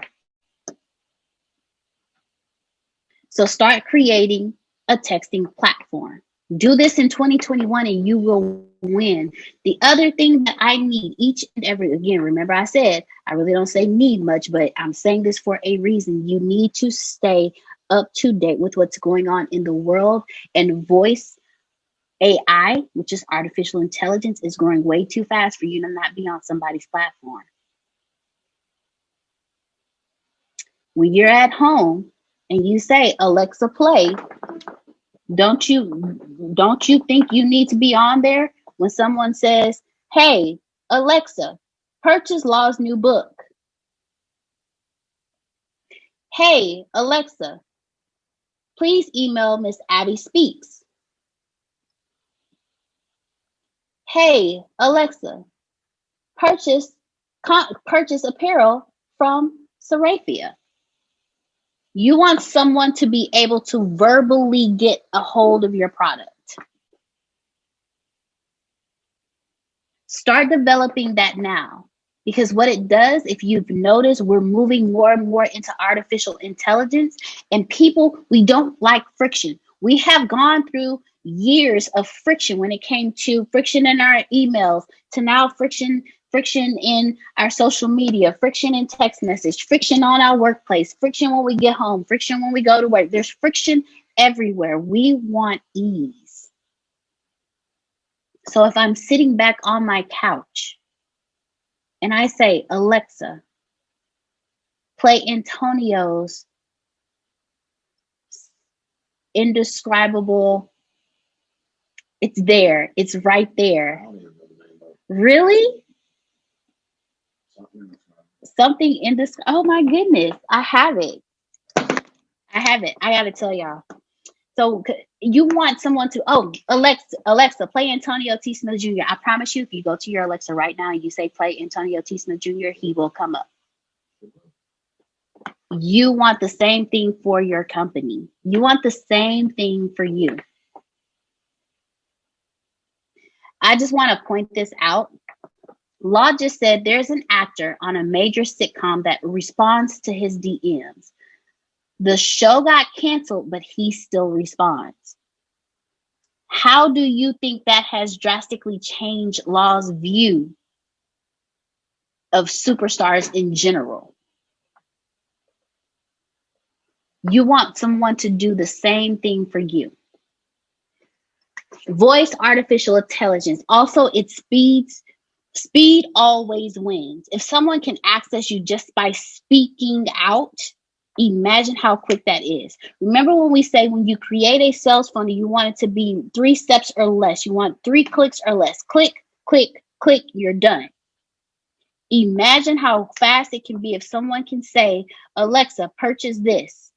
So start creating a texting platform. Do this in 2021 and you will win. The other thing that I need each and every, again, remember I said, I really don't say need much, but I'm saying this for a reason. You need to stay up to date with what's going on in the world, and voice AI, which is artificial intelligence, is growing way too fast for you to not be on somebody's platform. When you're at home and you say, Alexa, play, don't you think you need to be on there when someone says, hey, Alexa, purchase Law's new book? Hey, Alexa, please email Miss Abby Speaks. Hey, Alexa, purchase apparel from Seraphia. You want someone to be able to verbally get a hold of your product. Start developing that now, because what it does, if you've noticed, we're moving more and more into artificial intelligence, and people, we don't like friction. We have gone through years of friction when it came to friction in our emails, to now friction in our social media, friction in text message, friction on our workplace, friction when we get home, friction when we go to work. There's friction everywhere. We want ease. So if I'm sitting back on my couch and I say, Alexa, play Antonio's indescribable, it's there, it's right there. I don't even know the name of it. Really? Something Something in this, oh my goodness, I have it. I gotta tell y'all. So you want someone to, oh, Alexa, play Antonio T. Smith Jr. I promise you, if you go to your Alexa right now and you say play Antonio T. Smith Jr., he will come up. You want the same thing for your company. You want the same thing for you. I just want to point this out. Law just said there's an actor on a major sitcom that responds to his DMs. The show got canceled, but he still responds. How do you think that has drastically changed Law's view of superstars in general? You want someone to do the same thing for you. Voice artificial intelligence. Also, it speeds. Speed always wins. If someone can access you just by speaking out, imagine how quick that is. Remember when we say when you create a sales funnel, you want it to be 3 steps or less. You want 3 clicks or less. Click, click, click, you're done. Imagine how fast it can be if someone can say, Alexa, purchase this,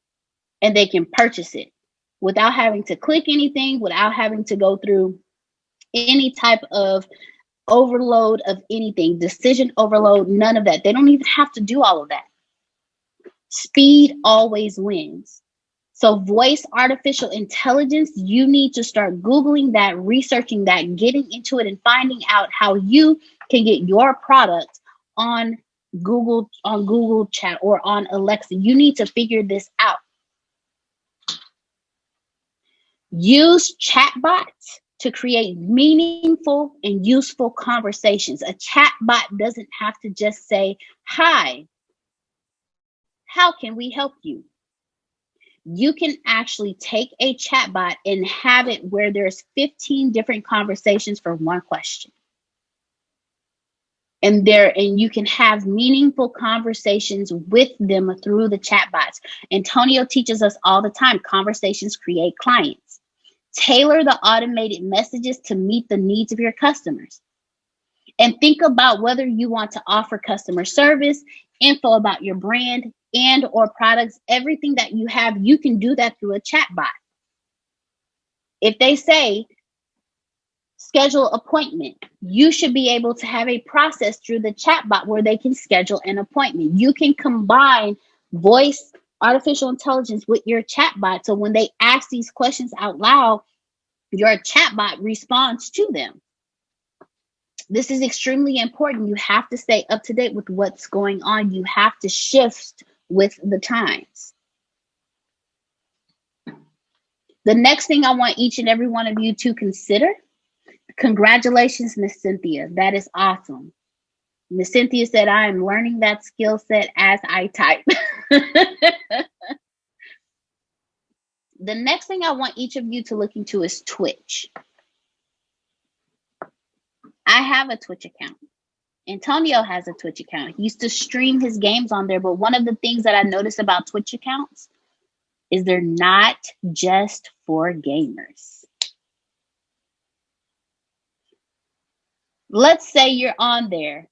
and they can purchase it without having to click anything, without having to go through any type of overload of anything, decision overload, none of that. They don't even have to do all of that. Speed always wins. So voice artificial intelligence, you need to start Googling that, researching that, getting into it and finding out how you can get your product on Google Chat or on Alexa. You need to figure this out. Use chatbots to create meaningful and useful conversations. A chatbot doesn't have to just say, "Hi, how can we help you?" You can actually take a chatbot and have it where there's 15 different conversations for one question. And you can have meaningful conversations with them through the chatbots. Antonio teaches us all the time, conversations create clients. Tailor the automated messages to meet the needs of your customers. And think about whether you want to offer customer service, info about your brand and or products, everything that you have, you can do that through a chatbot. If they say, schedule appointment, you should be able to have a process through the chatbot where they can schedule an appointment. You can combine voice artificial intelligence with your chatbot. So when they ask these questions out loud, your chatbot responds to them. This is extremely important. You have to stay up to date with what's going on. You have to shift with the times. The next thing I want each and every one of you to consider, congratulations, Miss Cynthia. That is awesome. Miss Cynthia said, I am learning that skill set as I type. The next thing I want each of you to look into is Twitch. I have a Twitch account. Antonio has a Twitch account. He used to stream his games on there, but one of the things that I noticed about Twitch accounts is they're not just for gamers. Let's say you're on there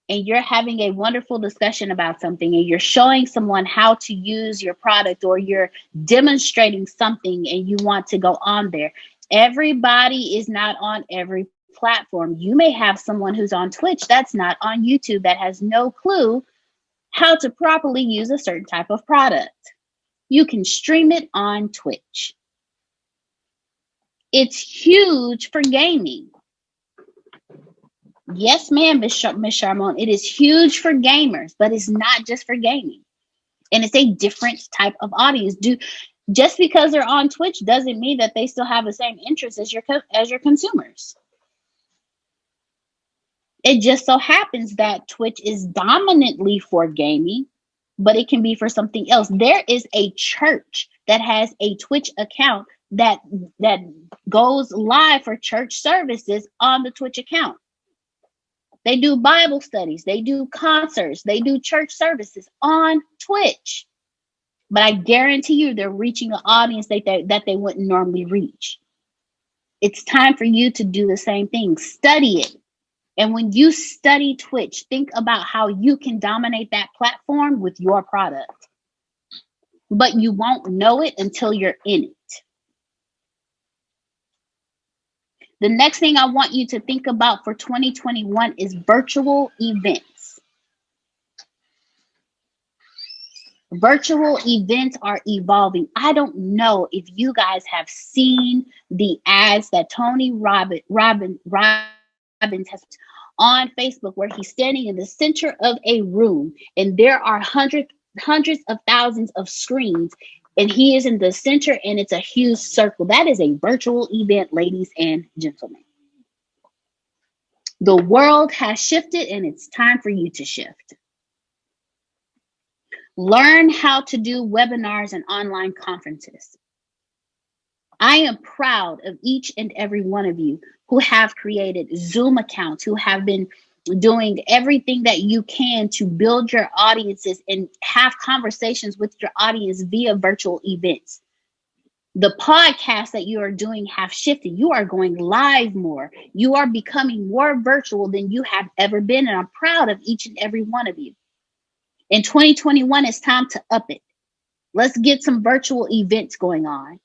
and you're having a wonderful discussion about something and you're showing someone how to use your product or you're demonstrating something and you want to go on there. Everybody is not on every platform. You may have someone who's on Twitch that's not on YouTube that has no clue how to properly use a certain type of product. You can stream it on Twitch. It's huge for gaming. Yes, ma'am, Miss Charmone. It is huge for gamers, but it's not just for gaming. And it's a different type of audience. Just because they're on Twitch doesn't mean that they still have the same interests as your consumers. It just so happens that Twitch is dominantly for gaming, but it can be for something else. There is a church that has a Twitch account that goes live for church services on the Twitch account. They do Bible studies, they do concerts, they do church services on Twitch. But I guarantee you they're reaching an audience that they wouldn't normally reach. It's time for you to do the same thing. Study it. And when you study Twitch, think about how you can dominate that platform with your product. But you won't know it until you're in it. The next thing I want you to think about for 2021 is virtual events. Virtual events are evolving. I don't know if you guys have seen the ads that Tony Robbins has on Facebook, where he's standing in the center of a room and there are hundreds of thousands of screens and he is in the center and it's a huge circle. That is a virtual event, ladies and gentlemen. The world has shifted and it's time for you to shift. Learn how to do webinars and online conferences. I am proud of each and every one of you who have created Zoom accounts, who have been doing everything that you can to build your audiences and have conversations with your audience via virtual events. The podcasts that you are doing have shifted. You are going live more. You are becoming more virtual than you have ever been. And I'm proud of each and every one of you. In 2021, it's time to up it. Let's get some virtual events going on.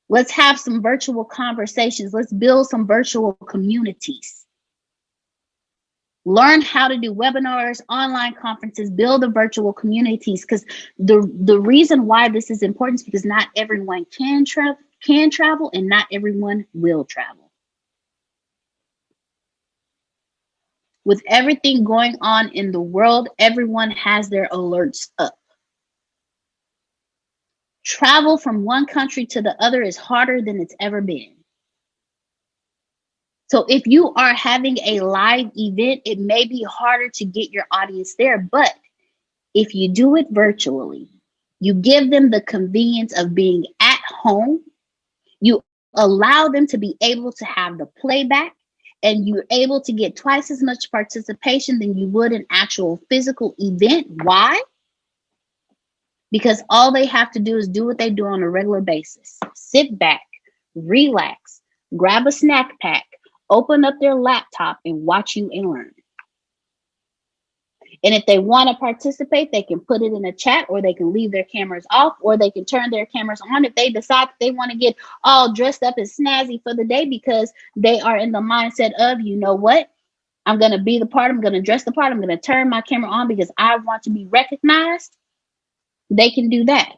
Let's have some virtual conversations. Let's build some virtual communities. Learn how to do webinars, online conferences, build the virtual communities. Because the reason why this is important is because not everyone can travel, and not everyone will travel. With everything going on in the world, everyone has their alerts up. Travel from one country to the other is harder than it's ever been. So if you are having a live event, it may be harder to get your audience there. But if you do it virtually, you give them the convenience of being at home. You allow them to be able to have the playback, and you're able to get twice as much participation than you would an actual physical event. Why? Because all they have to do is do what they do on a regular basis. Sit back, relax, grab a snack pack, open up their laptop, and watch you and learn. And if they want to participate, they can put it in a chat, or they can leave their cameras off, or they can turn their cameras on if they decide that they want to get all dressed up and snazzy for the day, because they are in the mindset of, you know what? I'm going to be the part. I'm going to dress the part. I'm going to turn my camera on because I want to be recognized. They can do that.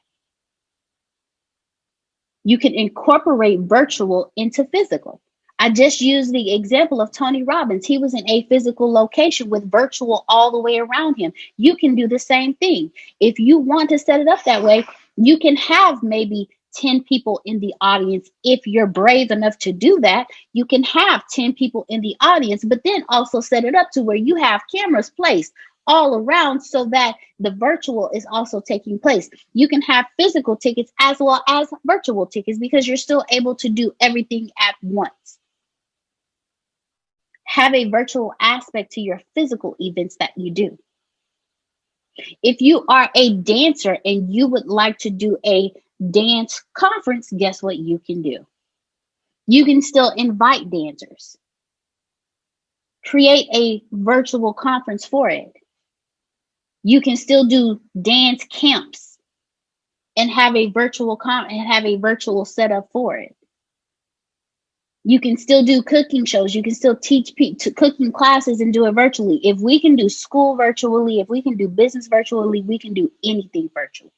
You can incorporate virtual into physical. I just used the example of Tony Robbins. He was in a physical location with virtual all the way around him. You can do the same thing. If you want to set it up that way, you can have maybe 10 people in the audience. If you're brave enough to do that, you can have 10 people in the audience, but then also set it up to where you have cameras placed all around so that the virtual is also taking place. You can have physical tickets as well as virtual tickets, because you're still able to do everything at once. Have a virtual aspect to your physical events that you do. If you are a dancer and you would like to do a dance conference, guess what you can do? You can still invite dancers. Create a virtual conference for it. You can still do dance camps and have a virtual setup for it. You can still do cooking shows. You can still teach cooking classes and do it virtually. If we can do school virtually, if we can do business virtually, we can do anything virtually.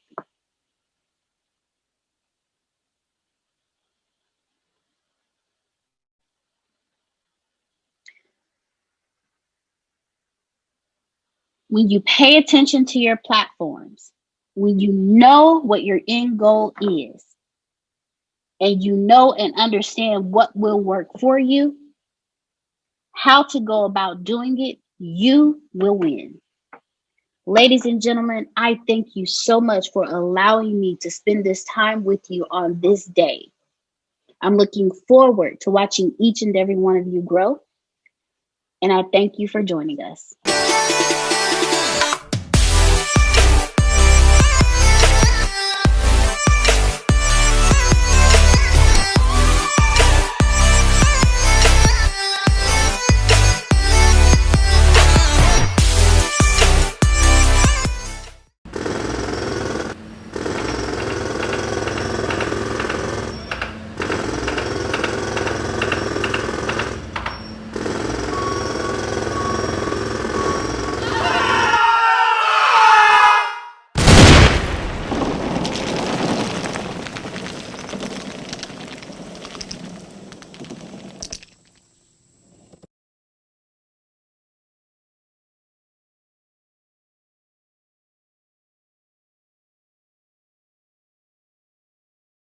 When you pay attention to your platforms, when you know what your end goal is, and you know and understand what will work for you, how to go about doing it, you will win. Ladies and gentlemen, I thank you so much for allowing me to spend this time with you on this day. I'm looking forward to watching each and every one of you grow, and I thank you for joining us.